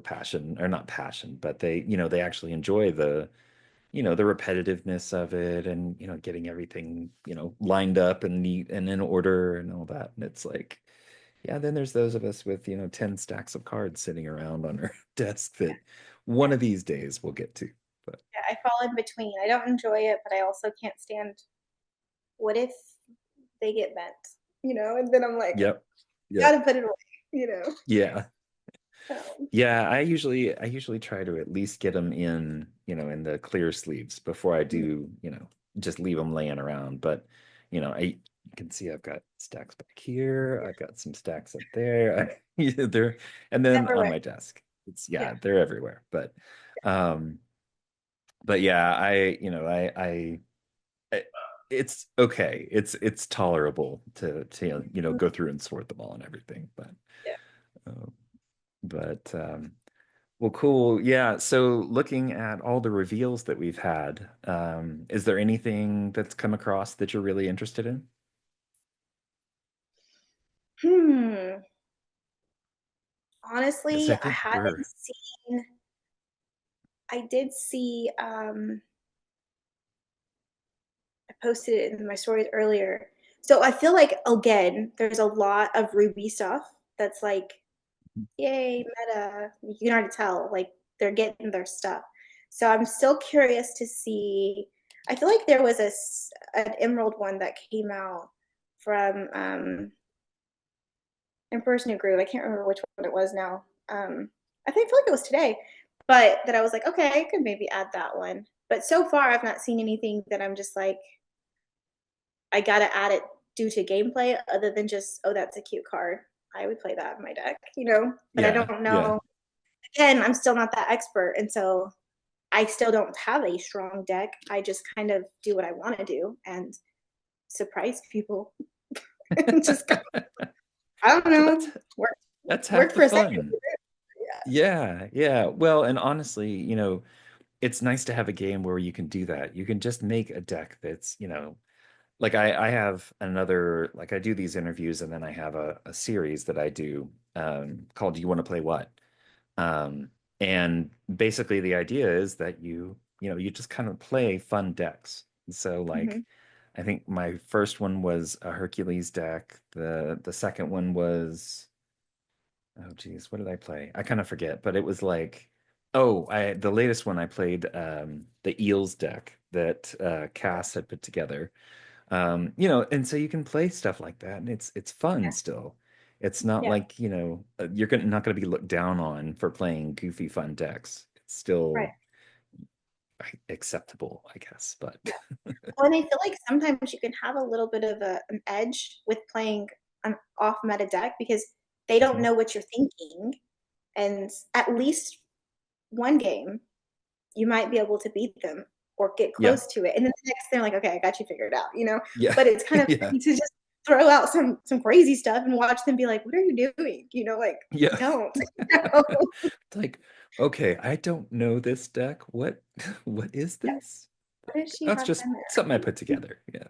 passion, or not passion, but they actually enjoy the repetitiveness of it, and getting everything, lined up and neat and in order and all that. And it's like, yeah, then there's those of us with, 10 stacks of cards sitting around on our desk that one yeah, of these days we'll get to. But yeah. I fall in between. I don't enjoy it, but I also can't stand what if they get bent, you know? And then I'm like, yep. Yep. gotta put it away, you know? Yeah. Um, Yeah, I usually try to at least get them in the clear sleeves before I mhm, do, just leave them laying around. But, I you can see I've got stacks back here. yeah, I've got some stacks up there. They're and then on everywhere. my desk. Yeah, Yeah, they're everywhere. Um, but yeah, I it's okay. It's tolerable to mhm, go through and sort them all and everything. yeah. Uh, but well, cool. Yeah. So looking at all the reveals that we've had, is there anything that's come across that you're really interested in? Hmm. Because Honestly, I I think haven't seen I did see, I posted it in my stories earlier. So I feel like, again, there's a lot of Ruby stuff that's like, yay, meta. You can already tell, like, they're getting their stuff. So I'm still curious to see. I feel like there was an Emerald one that came out from Emperor's New Groove. I can't remember which one it was now. Feel like it was today, but that I was like, okay, I could maybe add that one. But so far, I've not seen anything that I'm just like, I gotta add it due to gameplay, other than just, oh, that's a cute card. I would play that in my deck, you know. But I Yeah, don't yeah. know. Again, I'm still not that expert, and so I still don't have a strong deck. I just kind of do what I want to do and surprise people. And just go, I don't Well, know, that's work that's half work the for a second. fun. Yeah. Yeah, yeah. Well, and honestly, it's nice to have a game where you can do that. You can just make a deck that's, like I have another, like I do these interviews and then I have a series that I do called Do You Want to Play What? Um, and basically the idea is that you just kind of play fun decks. So like Mm-hmm. I think my first one was a Hercules deck. The second one was, oh geez, what did I play? I kind of forget, but it was like, oh, I the latest one I played the Eels deck that Cass had put together. And so you can play stuff like that, and it's fun Yeah. still. It's not Yeah. like, not going to be looked down on for playing goofy fun decks. It's Right. still acceptable, I guess. But Yeah. Well, and I feel like sometimes you can have a little bit of an edge with playing an off meta deck because they don't Mhm. know what you're thinking. And at least one game, you might be able to beat them or get Yeah, close to it. And then the next they're like, okay, I got you figured out, you know? yeah, But it's kind of yeah, funny to just throw out some crazy stuff and watch them be like, "What are you doing?" Like, Yeah. don't. It's like, okay, I don't know this deck. What what is Yeah. this? What does Like, she that's have just in there? something I put together. Yeah,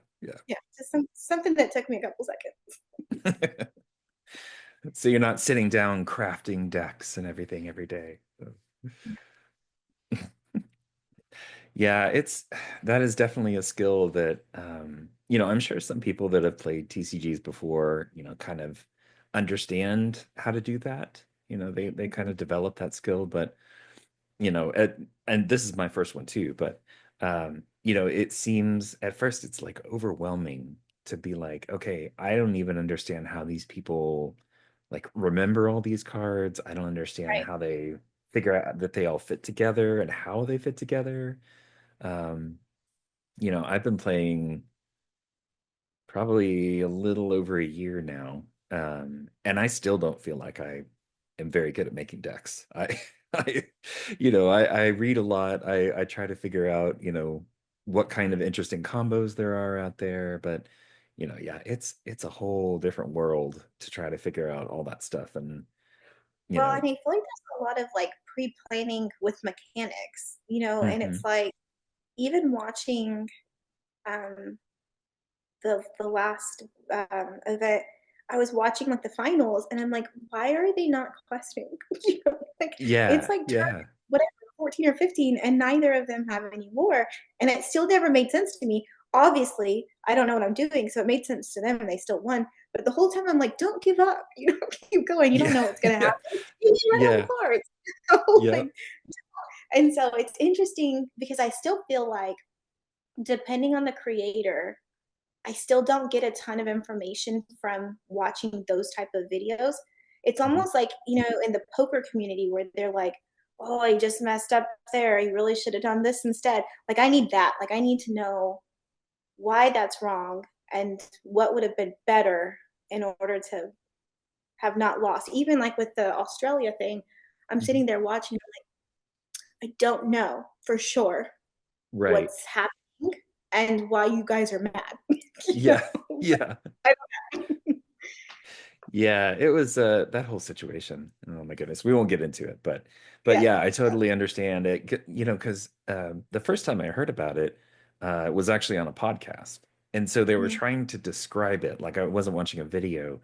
Yeah, just something that took me a couple seconds. yeah. So you're not sitting down crafting decks and everything every day. Yeah, it's that is definitely a skill that I'm sure some people that have played TCGs before, kind of understand how to do that. They kind of develop that skill, but and this is my first one too, but it seems at first it's like overwhelming to be like, okay, I don't even understand how these people like remember all these cards. I don't understand Right. how they figure out that they all fit together and how they fit together. Um, I've been playing probably a little over a year now. And I still don't feel like I am very good at making decks. I, I read a lot. I try to figure out, what kind of interesting combos there are out there. But, yeah, it's a whole different world to try to figure out all that stuff. And, you Well, and I know, feel like there's a lot of like pre-planning with mechanics, and hmm it's like even watching um the last event, I was watching like the finals, and I'm like, why are they not questing? Like it's yeah, like turn yeah, whatever 14 or 15, and neither of them have any war, and it still never made sense to me. Obviously, I don't know what I'm doing, so it made sense to them, and they still won. But the whole time, I'm like, don't give up. Keep going. You don't yeah, know what's gonna yeah, happen. You need run out yeah, of cards. So, yeah. like, and so it's interesting because I still feel like depending on the creator, I still don't get a ton of information from watching those type of videos. It's Mhm. almost like, in the poker community where they're like, "Oh, I just messed up there. You really should have done this instead." Like I need that. Like I need to know why that's wrong and what would have been better in order to have not lost. Even like with the Australia thing, I'm Mhm. sitting there watching, I don't know for sure Right. what's happening and why you guys are mad. Yeah. Like, Yeah. I don't know. Yeah, it was that whole situation. Oh my goodness, we won't get into it, but Yeah. yeah, I totally understand it. Because the first time I heard about it was actually on a podcast, and so they were Mhm. trying to describe it like I wasn't watching a video,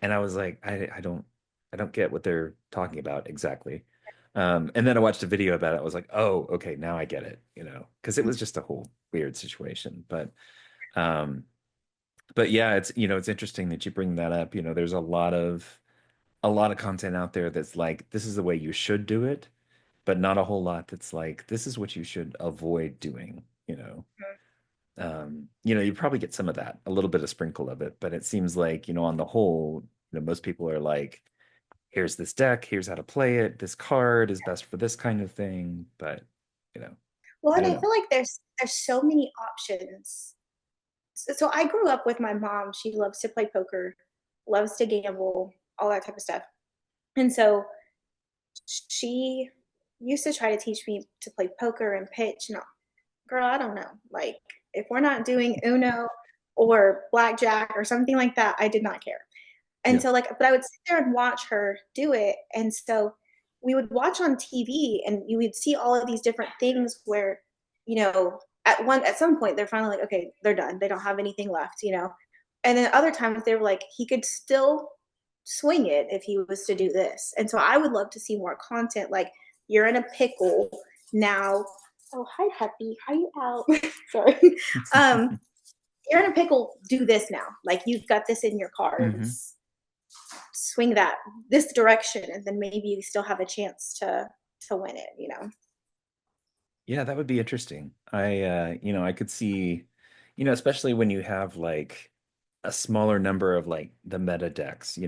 and I was like, I don't get what they're talking about exactly. And then I watched a video about it. I was like, oh, okay, now I get it. Because it was just a whole weird situation, um, but yeah, it's interesting that you bring that up. There's a lot of content out there that's like this is the way you should do it, but not a whole lot that's like this is what you should avoid doing. You probably get some of that, a little bit of sprinkle of it, but it seems like, on the whole, most people are like, here's this deck, here's how to play it, this card is best for this kind of thing, but you know, Well, I and don't I know. feel like there's so many options. So I grew up with my mom. She loves to play poker, loves to gamble, all that type of stuff. And so she used to try to teach me to play poker and pitch. And girl, I don't know. Like if we're not doing Uno or blackjack or something like that, I did not care. And Yeah. so like, but I would sit there and watch her do it. And so we would watch on TV and you would see all of these different things where, at some point they're finally like, okay, they're done. They don't have anything left. And then other times they were like, he could still swing it if he was to do this. And so I would love to see more content like you're in a pickle now. Oh, hi, Happy. How you out? Sorry. Um, you're in a pickle, do this now. Like you've got this in your hmm cards, swing that this direction, and then maybe you still have a chance to win it. Yeah, that would be interesting. I could see, especially when you have like a smaller number of like the meta decks,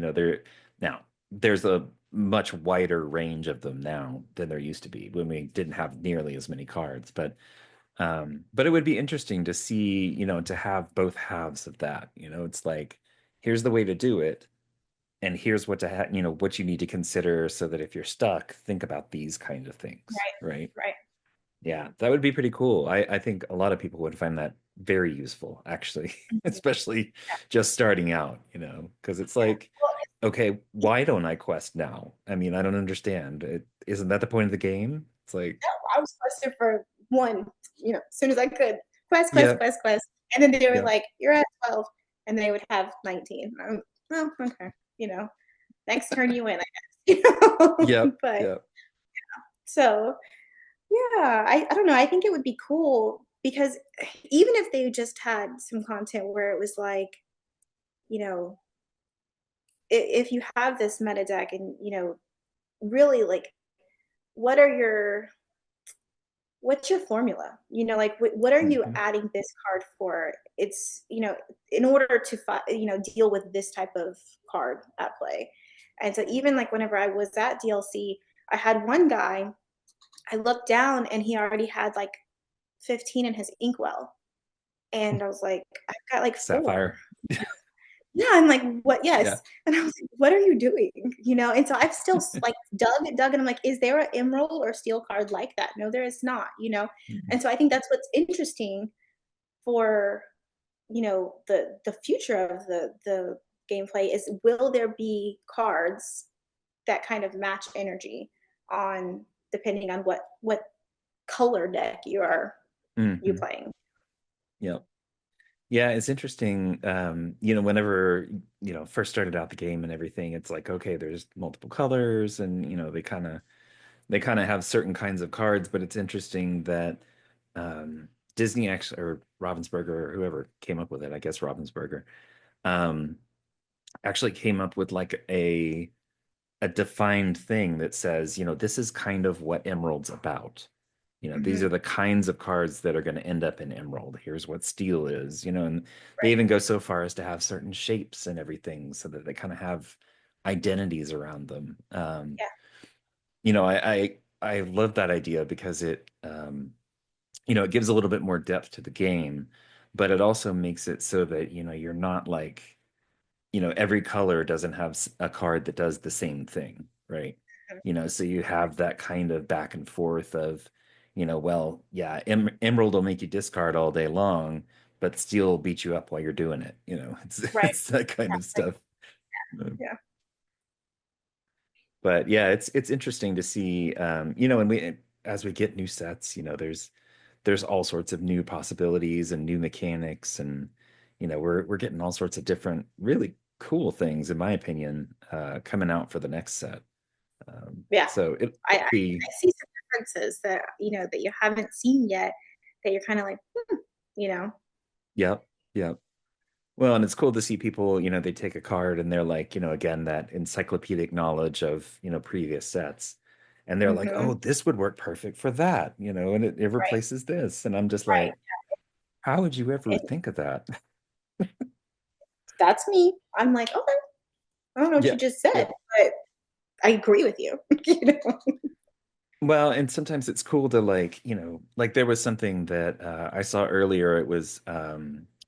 there's a much wider range of them now than there used to be when we didn't have nearly as many cards. But it would be interesting to see, to have both halves of that. It's like, here's the way to do it, and here's what to what you need to consider so that if you're stuck, think about these kind of things, Right. right? Right. Yeah, that would be pretty cool. I think a lot of people would find that very useful, actually, Mhm. especially just starting out, because it's Yeah. like, Well, okay, why don't I quest now? I mean, I don't understand. Isn't that the point of the game? It's like, I was questing for one, as soon as I could. Quest, quest, yep, quest, quest. And then they were yep, like, you're at 12. And they would have 19. Oh, okay. Next turn you win, I guess. yep, But yep. so, yeah, I don't know. I think it would be cool because even if they just had some content where it was like, you know, if you have this meta deck and, really like, what are your what's your formula? Like what are you Hmm. adding this card for? It's, in order to deal with this type of card at play. And so even like whenever I was at DLC, I had one guy, I looked down and he already had like 15 in his inkwell. And I was like, I've got like four. Sapphire. Yeah, I'm like, what? Yeah. Yes. And I was like, what are you doing? And so I've still like dug, and I'm like, is there an emerald or steel card like that? No, there is not. Mhm. And so I think that's what's interesting for, the future of the gameplay is, will there be cards that kind of match energy on, depending on what color deck you Hmm. playing. Yep. Yeah, it's interesting. Whenever, first started out the game and everything, it's like, okay, there's multiple colors and, they kind of have certain kinds of cards, but it's interesting that Disney actually, or Ravensburger, or whoever came up with it, I guess Ravensburger, um, actually came up with like a defined thing that says, this is kind of what Emerald's about. These are Mm-hmm. the kinds of cards that are going to end up in Emerald. Here's what Steel is, and they Right. even go so far as to have certain shapes and everything so that they kind of have identities around them. Yeah. I love that idea because it gives a little bit more depth to the game, but it also makes it so that, you're not like, every color doesn't have a card that does the same thing, right? So you have that kind of back and forth of, well, yeah, Emerald will make you discard all day long, but Steel will beat you up while you're doing it. It's Right. it's that kind of stuff. Uh, Yeah. But yeah, it's interesting to see, and we as we get new sets, there's all sorts of new possibilities and new mechanics, and we're getting all sorts of different, really cool things, in my opinion, coming out for the next set. Yeah. So I it'll be, see some differences that that you haven't seen yet, that you're kind of like, you know, yep, yep. Well, and it's cool to see people, they take a card and they're like, again, that encyclopedic knowledge of, previous sets. And they're like, hmm oh, this would work perfect for that, and it right, replaces this. And I'm just right. like, how would you ever And think of that? that's me. I'm like, okay, I don't know what Yeah. you just said, Yeah. but I agree with you. Well, and sometimes it's cool to like, like there was something that I saw earlier. It was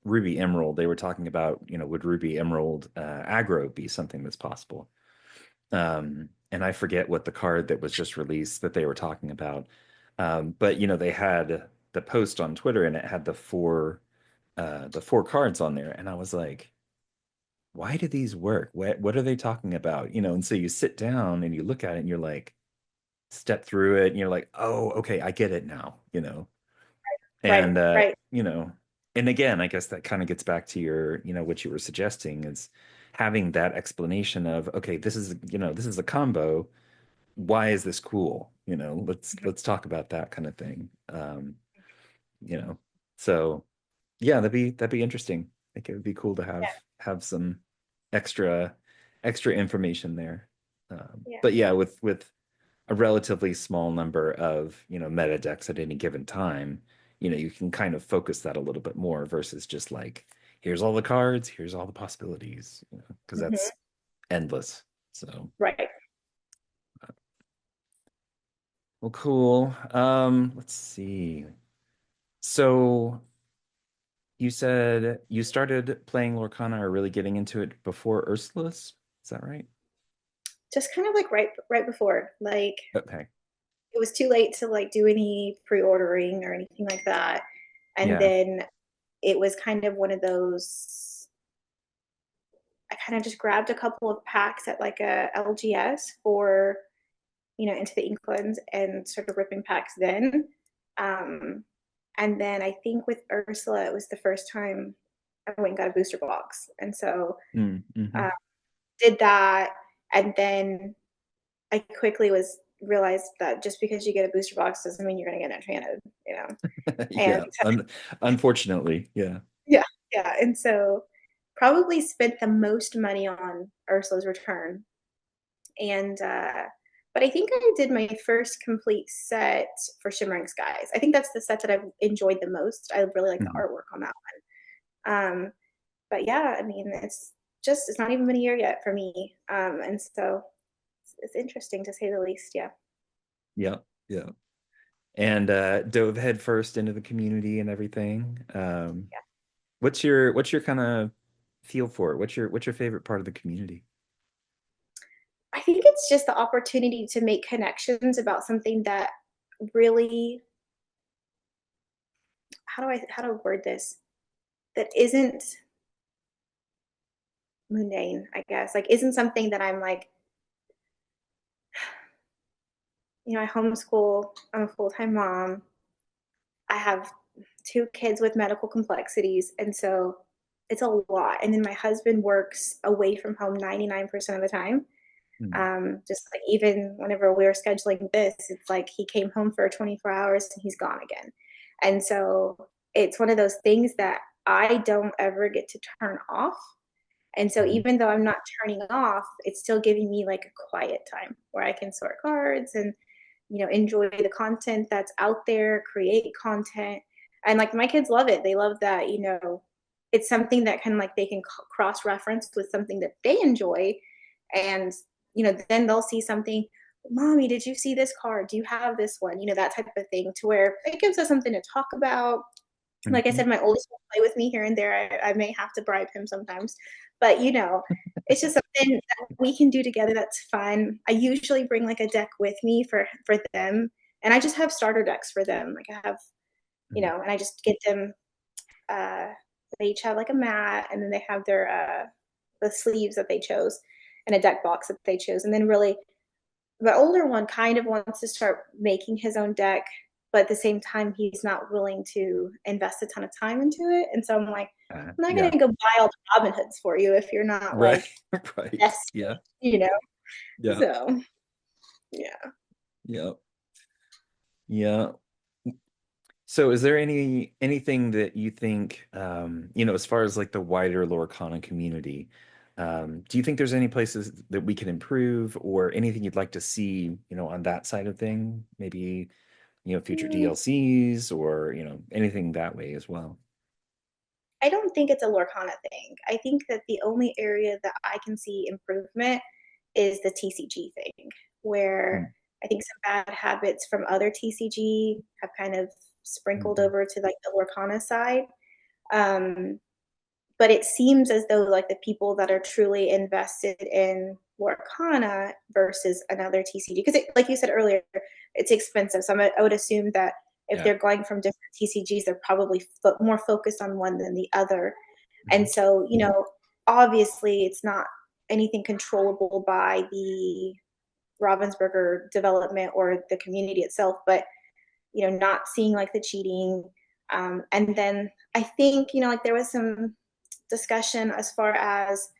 Ruby Emerald. They were talking about, would Ruby Emerald aggro be something that's possible? And I forget what the card that was just released that they were talking about. But they had the post on Twitter and it had the four cards on there, and I was like, why do these work? What are they talking about? And so you sit down and you look at it and you're like, step through it and you're like, oh, okay, I get it now. Right, And right. and again, I guess that kind of gets back to your, what you were suggesting is having that explanation of, okay, this is a combo. Why is this cool? Let's talk about that kind of thing. You know. So yeah, that'd be interesting. I think it would be cool to Yeah, have some extra extra information there. yeah. But yeah, with a relatively small number of, meta decks at any given time, you can kind of focus that a little bit more versus just like, here's all the cards, here's all the possibilities, because hmm that's endless. So, Right. well, cool. Let's see. So you said you started playing Lorcana or really getting into it before Ursula's. Is that right? Just kind of like right before, like Okay. it was too late to like do any pre-ordering or anything like that. And Yeah. then it was kind of one of those, I kind of just grabbed a couple of packs at like a LGS for, into the Inklands and started ripping packs then. Um, and then I think with Ursula, it was the first time I went and got a booster box. And so Mm-hmm. did that. And then I quickly realized that just because you get a booster box doesn't mean you're going to get enchanted, And Yeah. Unfortunately, yeah. yeah, yeah. And so probably spent the most money on Ursula's Return. And but I think I did my first complete set for Shimmering Skies. I think that's the set that I've enjoyed the most. I really like the Mhm. artwork on that one. But yeah, I mean, it's not even been a year yet for me. And so it's interesting to say the least. Yeah. Yeah, yeah. And dove head first into the community and everything. Yeah. What's your kind of feel for it? What's your favorite part of the community? I think it's just the opportunity to make connections about something that really, how to word this, that isn't mundane, I guess. Like isn't something that I'm like, I homeschool, I'm a full-time mom. I have two kids with medical complexities, and so it's a lot. And then my husband works away from home 99% of the time. Mm, Just like even whenever we were scheduling this, it's like he came home for 24 hours and he's gone again. And so it's one of those things that I don't ever get to turn off. And so mhm, even though I'm not turning off, it's still giving me like a quiet time where I can sort cards and, enjoy the content that's out there, create content. And like my kids love it. They love that, it's something that kind of like they can cross reference with something that they enjoy. And, then they'll see something, Mommy, did you see this card? Do you have this one? That type of thing to where it gives us something to talk about. Like I mhm. said, my oldest will play with me here and there. I may have to bribe him sometimes, but it's just something that we can do together. That's fun. I usually bring like a deck with me for them, and I just have starter decks for them. Like I have, Mhm. and I just get them. Uh, they each have like a mat, and then they have their the sleeves that they chose, and a deck box that they chose, and then really the older one kind of wants to start making his own deck, but at the same time, he's not willing to invest a ton of time into it. And so I'm like, I'm not going Yeah. to go buy all the Robin Hoods for you if you're not Right. like Right. invested, Yeah. you know? Yeah. So, yeah. Yeah. Yeah. So is there anything that you think as far as like the wider Lorcana community, do you think there's any places that we can improve or anything you'd like to see, on that side of thing? Maybe, future Mm, DLCs or, anything that way as well. I don't think it's a Lorcana thing. I think that the only area that I can see improvement is the TCG thing, where Mm, I think some bad habits from other TCG have kind of sprinkled mhm, over to like the Lorcana side. Um, but it seems as though like the people that are truly invested in Lorcana versus another TCG, because like you said earlier, it's expensive. So I would assume that if yeah. they're going from different TCGs, they're probably more focused on one than the other. And Mhm. so, obviously it's not anything controllable by the Ravensburger development or the community itself, but not seeing like the cheating. And then I think, like there was some discussion as far as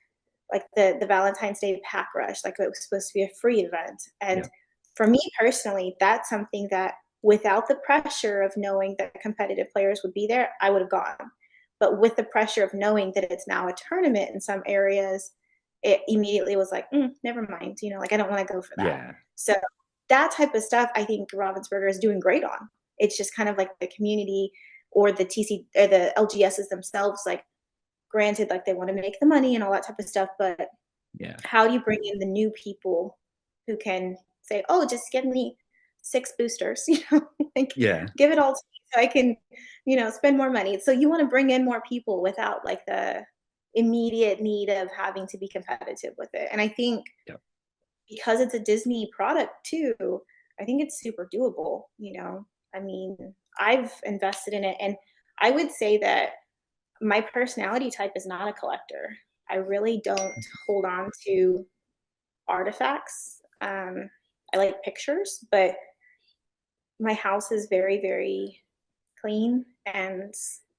like the Valentine's Day pack rush, like it was supposed to be a free event. And Yeah. for me personally, that's something that without the pressure of knowing that competitive players would be there, I would have gone. But with the pressure of knowing that it's now a tournament in some areas, it immediately was like, never mind, like I don't want to go for that. Yeah. So that type of stuff, I think Ravensburger is doing great on. It's just kind of like the community or the TC or the LGSs themselves, like granted, like they want to make the money and all that type of stuff, but Yeah. how do you bring in the new people who can say, oh, just give me 6 boosters, like Yeah. give it all to me so I can, spend more money. So you want to bring in more people without like the immediate need of having to be competitive with it. And I think Yeah. because it's a Disney product too, I think it's super doable, I mean, I've invested in it and I would say that my personality type is not a collector. I really don't hold on to artifacts. I like pictures, but my house is very, very clean, and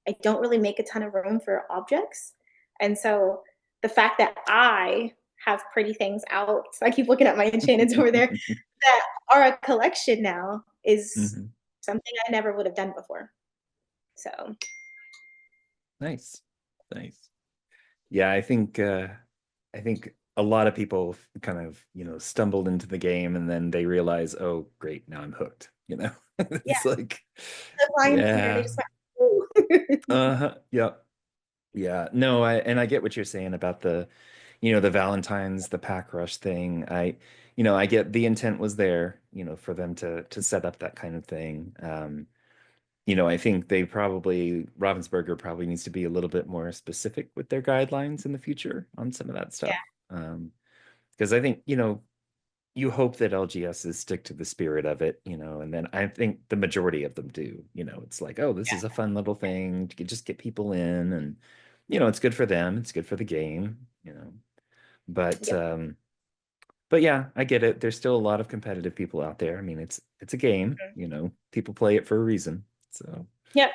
I don't really make a ton of room for objects. And so the fact that I have pretty things out, so I keep looking at my enchantments over there that are a collection now, is Hmm. something I never would have done before. So Nice. Nice. Yeah, I think a lot of people kind of, stumbled into the game and then they realize, oh, great, now I'm hooked, yeah, It's like, the lines in here, they yeah. just went, ooh. Uh-huh. Yeah. Yeah. No, I get what you're saying about the Valentine's, the pack rush thing. I get the intent was there, for them to set up that kind of thing. I think Ravensburger probably needs to be a little bit more specific with their guidelines in the future on some of that Yeah, stuff. Because I think, you hope that LGSs stick to the spirit of it, and then I think the majority of them do. It's like, oh, this is a fun little thing to just get people in, and it's good for them, it's good for the game. But yep. but yeah, I get it. There's still a lot of competitive people out there. I mean, it's a game, Mhm. people play it for a reason. So Yep.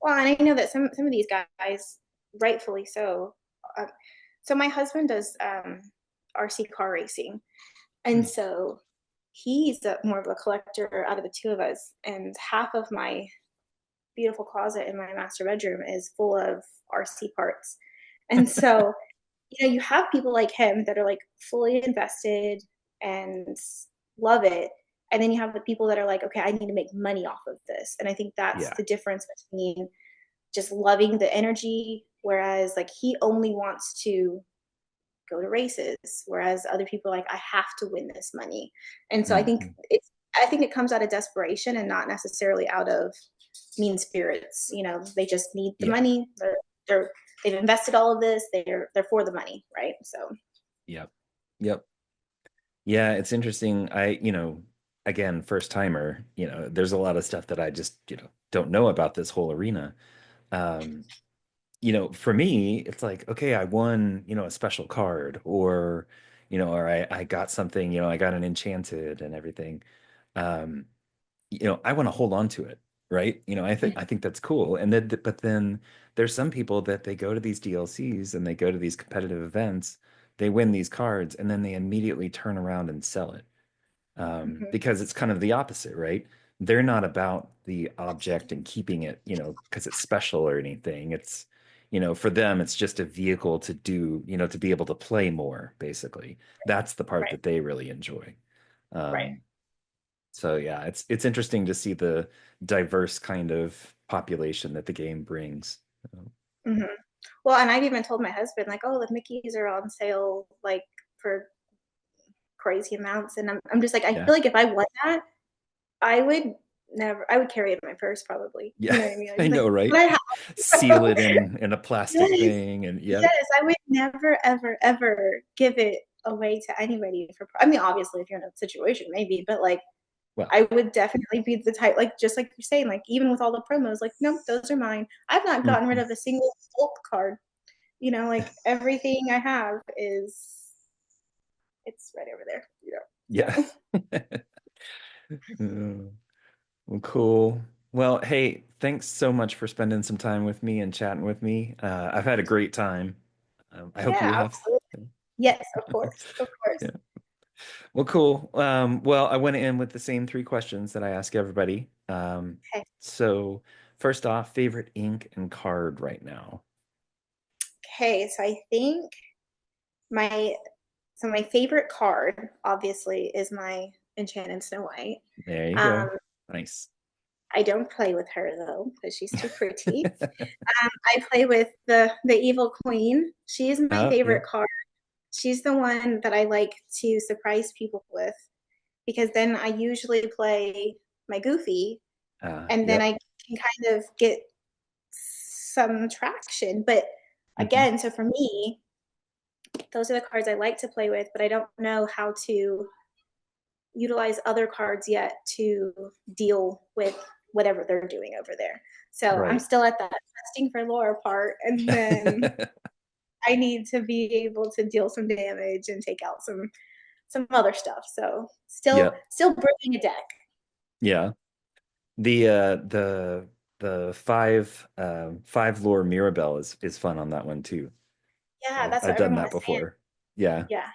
Well, and I know that some of these guys, rightfully so. Uh, so my husband does RC car racing, and hmm. so he's more of a collector out of the two of us. And half of my beautiful closet in my master bedroom is full of RC parts. And so, you have people like him that are like fully invested and love it. And then you have the people that are like, okay, I need to make money off of this. And I think that's Yeah. the difference between just loving the energy, whereas like he only wants to go to races, whereas other people are like, I have to win this money. And so Hmm. I think it comes out of desperation and not necessarily out of mean spirits. They just need the Yeah. money. They're they've invested all of this. They're for the money, right? So Yep. Yep. Yeah, it's interesting. Again, first timer, there's a lot of stuff that I just, don't know about this whole arena. Um, for me, it's like, okay, I won, a special card, or I got something, I got an enchanted and everything. Um, I want to hold on to it, right? I think that's cool. But then there's some people that they go to these DLCs and they go to these competitive events, they win these cards, and then they immediately turn around and sell it. mhm, Because it's kind of the opposite, right? They're not about the object and keeping it, because it's special or anything. For them, it's just a vehicle to do, to be able to play more, basically. That's the part right, that they really enjoy. right. Um, so yeah, it's interesting to see the diverse kind of population that the game brings. Hmm. Well, and I've even told my husband like, oh, the Mickeys are on sale like for crazy amounts, and I'm just like, I Yeah. feel like if I won that, I would I would carry it in my purse probably. Yeah, You know what I mean? I'd I be like, know, but right? I have Seal it in a plastic yes, thing and yep. yes, I would never, ever, ever give it away to anybody for. I mean, obviously, if you're in a situation, maybe, but like, Well, I would definitely be the type, like, just like you're saying, like, even with all the promos, like, nope, those are mine. I've not gotten rid mhm. of a single Hulk card. Like everything I have it's right over there. Yeah. So Oh, well, cool. Well, hey, thanks so much for spending some time with me and chatting with me. I've had a great time. I hope you yeah, have. absolutely. Yes, of course, of course. Yeah. Well, cool. Well, I went in with the same three questions that I ask everybody. Okay. So first off, favorite ink and card right now. Okay, so I think my my favorite card, obviously, is my Enchanted Snow White. There you Um, go. Nice. I don't play with her though because she's too pretty. I play with the Evil Queen. She is my Oh, yeah. favorite card. She's the one that I like to surprise people with because then I usually play my Goofy, and then I Yep. can kind of get some traction. But Hmm. again, so for me, those are the cards I like to play with, but I don't know how to utilize other cards yet to deal with whatever they're doing over there. So I'm Right. still at that testing for lore part, and then I need to be able to deal some damage and take out some other stuff. So Yep. still brewing a deck. Yeah. The five lore Mirabelle is fun on that one too. Yeah, that's I've what done everyone that was saying. before. Yeah. Yeah,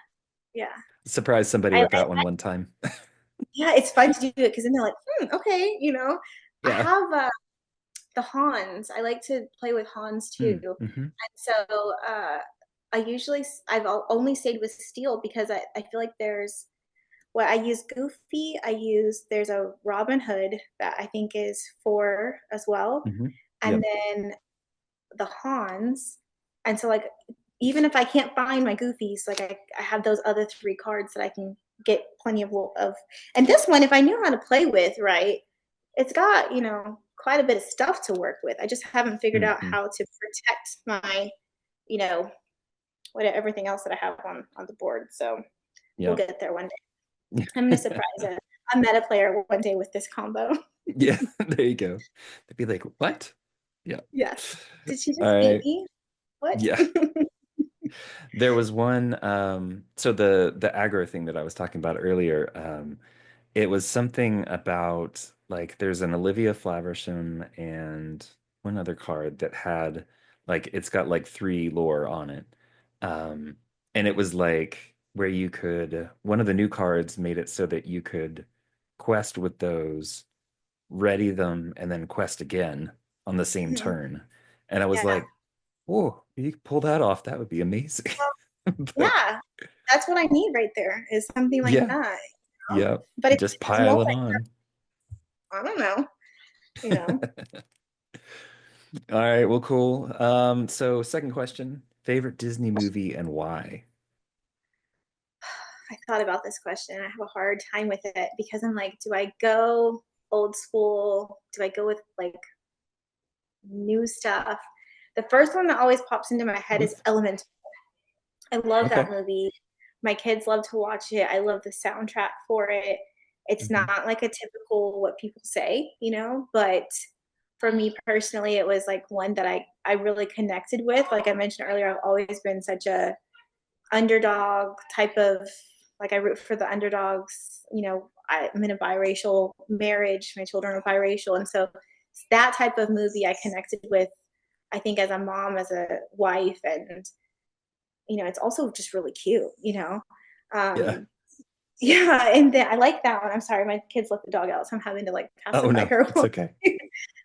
yeah. Surprised somebody with that one time. Yeah, it's fun to do it because then they're like, okay, I Yeah. have the Hans. I like to play with Hans too. Mm-hmm. And so I've only stayed with Steel because I feel like I use Goofy. There's a Robin Hood that I think is 4 as well. Mm-hmm. And Yep. then the Hans. And so like even if I can't find my Goofies, like I have those other 3 cards that I can get plenty of. And this one, if I knew how to play with, right, it's got, quite a bit of stuff to work with. I just haven't figured out Mm-hmm. how to protect my, you know, everything else that I have on the board. So we'll Yep. get there one day. I'm gonna surprise a meta player one day with this combo. Yeah, there you go. They'd be like, what? Yeah. Yeah. Did she All just beat right. me? What? Yeah. There was one, so the aggro thing that I was talking about earlier, it was something about like there's an Olivia Flaversham and one other card that had like it's got like 3 lore on it. Um, and it was like where you could one of the new cards made it so that you could quest with those, ready them, and then quest again on the same turn. And I was Yeah. like, whoa, you could pull that off. That would be amazing. Well, But yeah. That's what I need right there is something like yeah, that. yeah, But just it's pile it multi. on. I don't know. You know. All right, well, cool. So second question, favorite Disney movie and why? I thought about this question. I have a hard time with it because I'm like, do I go old school? Do I go with like new stuff? The first one that always pops into my head is Both. Elemental. I love that Okay. movie. My kids love to watch it. I love the soundtrack for it. It's Hmm. not like a typical what people say, but for me personally, it was like one that I really connected with. Like I mentioned earlier, I've always been such a underdog type of like I root for the underdogs. I'm in a biracial marriage. My children are biracial, and so that type of movie I connected with. I think as a mom, as a wife, and it's also just really cute. Yeah. Um, yeah, and then I like that one. I'm sorry, my kids let the dog out, so I'm having to like Oh pacify no, her. it's okay.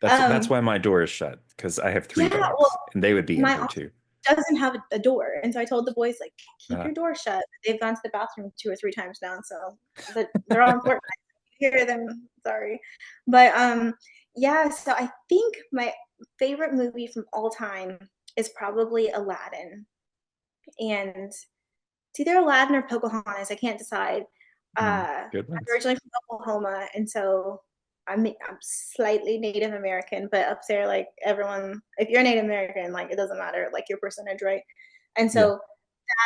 That's um, why my door is shut because I have 3 dogs yeah, and they would be in my here too. doesn't have a door. And so I told the boys, like, keep Uh, your door shut. They've gone to the bathroom 2 or 3 times now. So they're all important. I hear them. Sorry. But yeah, so I think my favorite movie from all time is probably Aladdin. And it's either Aladdin or Pocahontas. I can't decide. good I'm ones. originally from Oklahoma. And so I'm slightly Native American, but up there, like everyone, if you're Native American, like it doesn't matter, like your percentage, right? And Yeah. so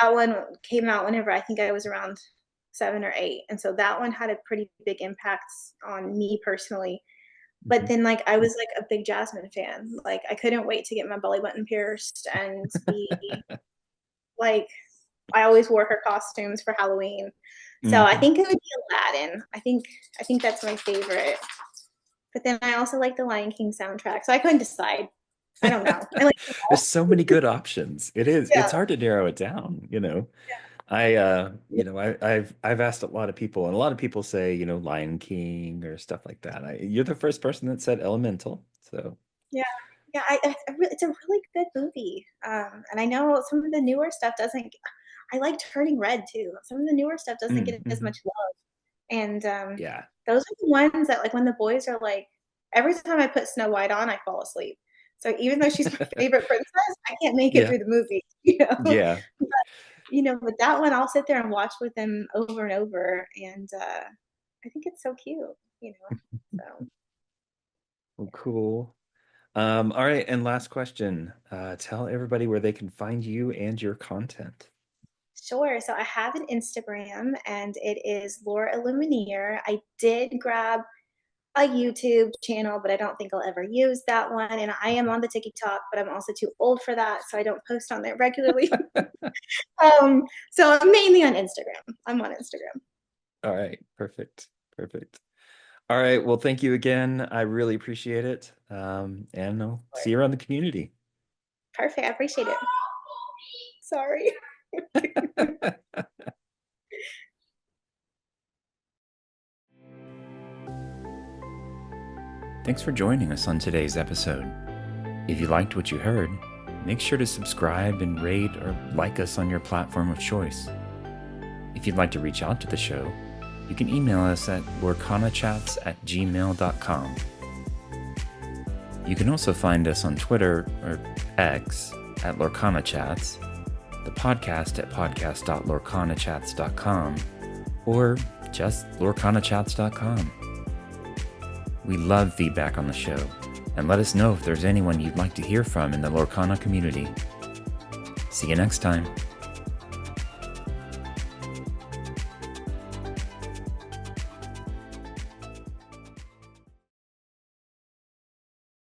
that one came out whenever I think I was around 7 or 8, and so that one had a pretty big impact on me personally. But Mhm. then, like I was like a big Jasmine fan. Like I couldn't wait to get my belly button pierced and be like I always wore her costumes for Halloween. So I Mhm. think it would be Aladdin. I think that's my favorite. But then I also like the Lion King soundtrack, so I couldn't decide. I don't know. I like them There's all. so many good options. Yeah. It's hard to narrow it down. I've asked a lot of people and a lot of people say, Lion King or stuff like that. You're the first person that said Elemental. So, Yeah. Yeah. It's a really good movie. And I know some of the newer stuff doesn't. I like Turning Red too. Some of the newer stuff doesn't get as mhm. much love. And Yeah. those are the ones that, like, when the boys are like, every time I put Snow White on, I fall asleep. So even though she's my favorite princess, I can't make it Yeah. through the movie. Yeah. But that one I'll sit there and watch with them over and over, and I think it's so cute. So Well, cool. All right, and last question. Tell everybody where they can find you and your content. sure. So I have an Instagram, and it is LoreIllumineer. I did grab a YouTube channel, but I don't think I'll ever use that one. And I am on the TikTok, but I'm also too old for that, so I don't post on there regularly. So I'm mainly on Instagram. I'm on Instagram. All right, perfect, perfect. All right, well, thank you again. I really appreciate it. And I'll see you around the community. Perfect. I appreciate it. Sorry. Thanks for joining us on today's episode. If you liked what you heard, make sure to subscribe and rate or like us on your platform of choice. If you'd like to reach out to the show, you can email us at lorcanachats@gmail.com. You can also find us on Twitter or X at LorcanaChats, the podcast at podcast.lorcanachats.com, or just lorcanachats.com. We love feedback on the show, and let us know if there's anyone you'd like to hear from in the Lorcana community. See you next time.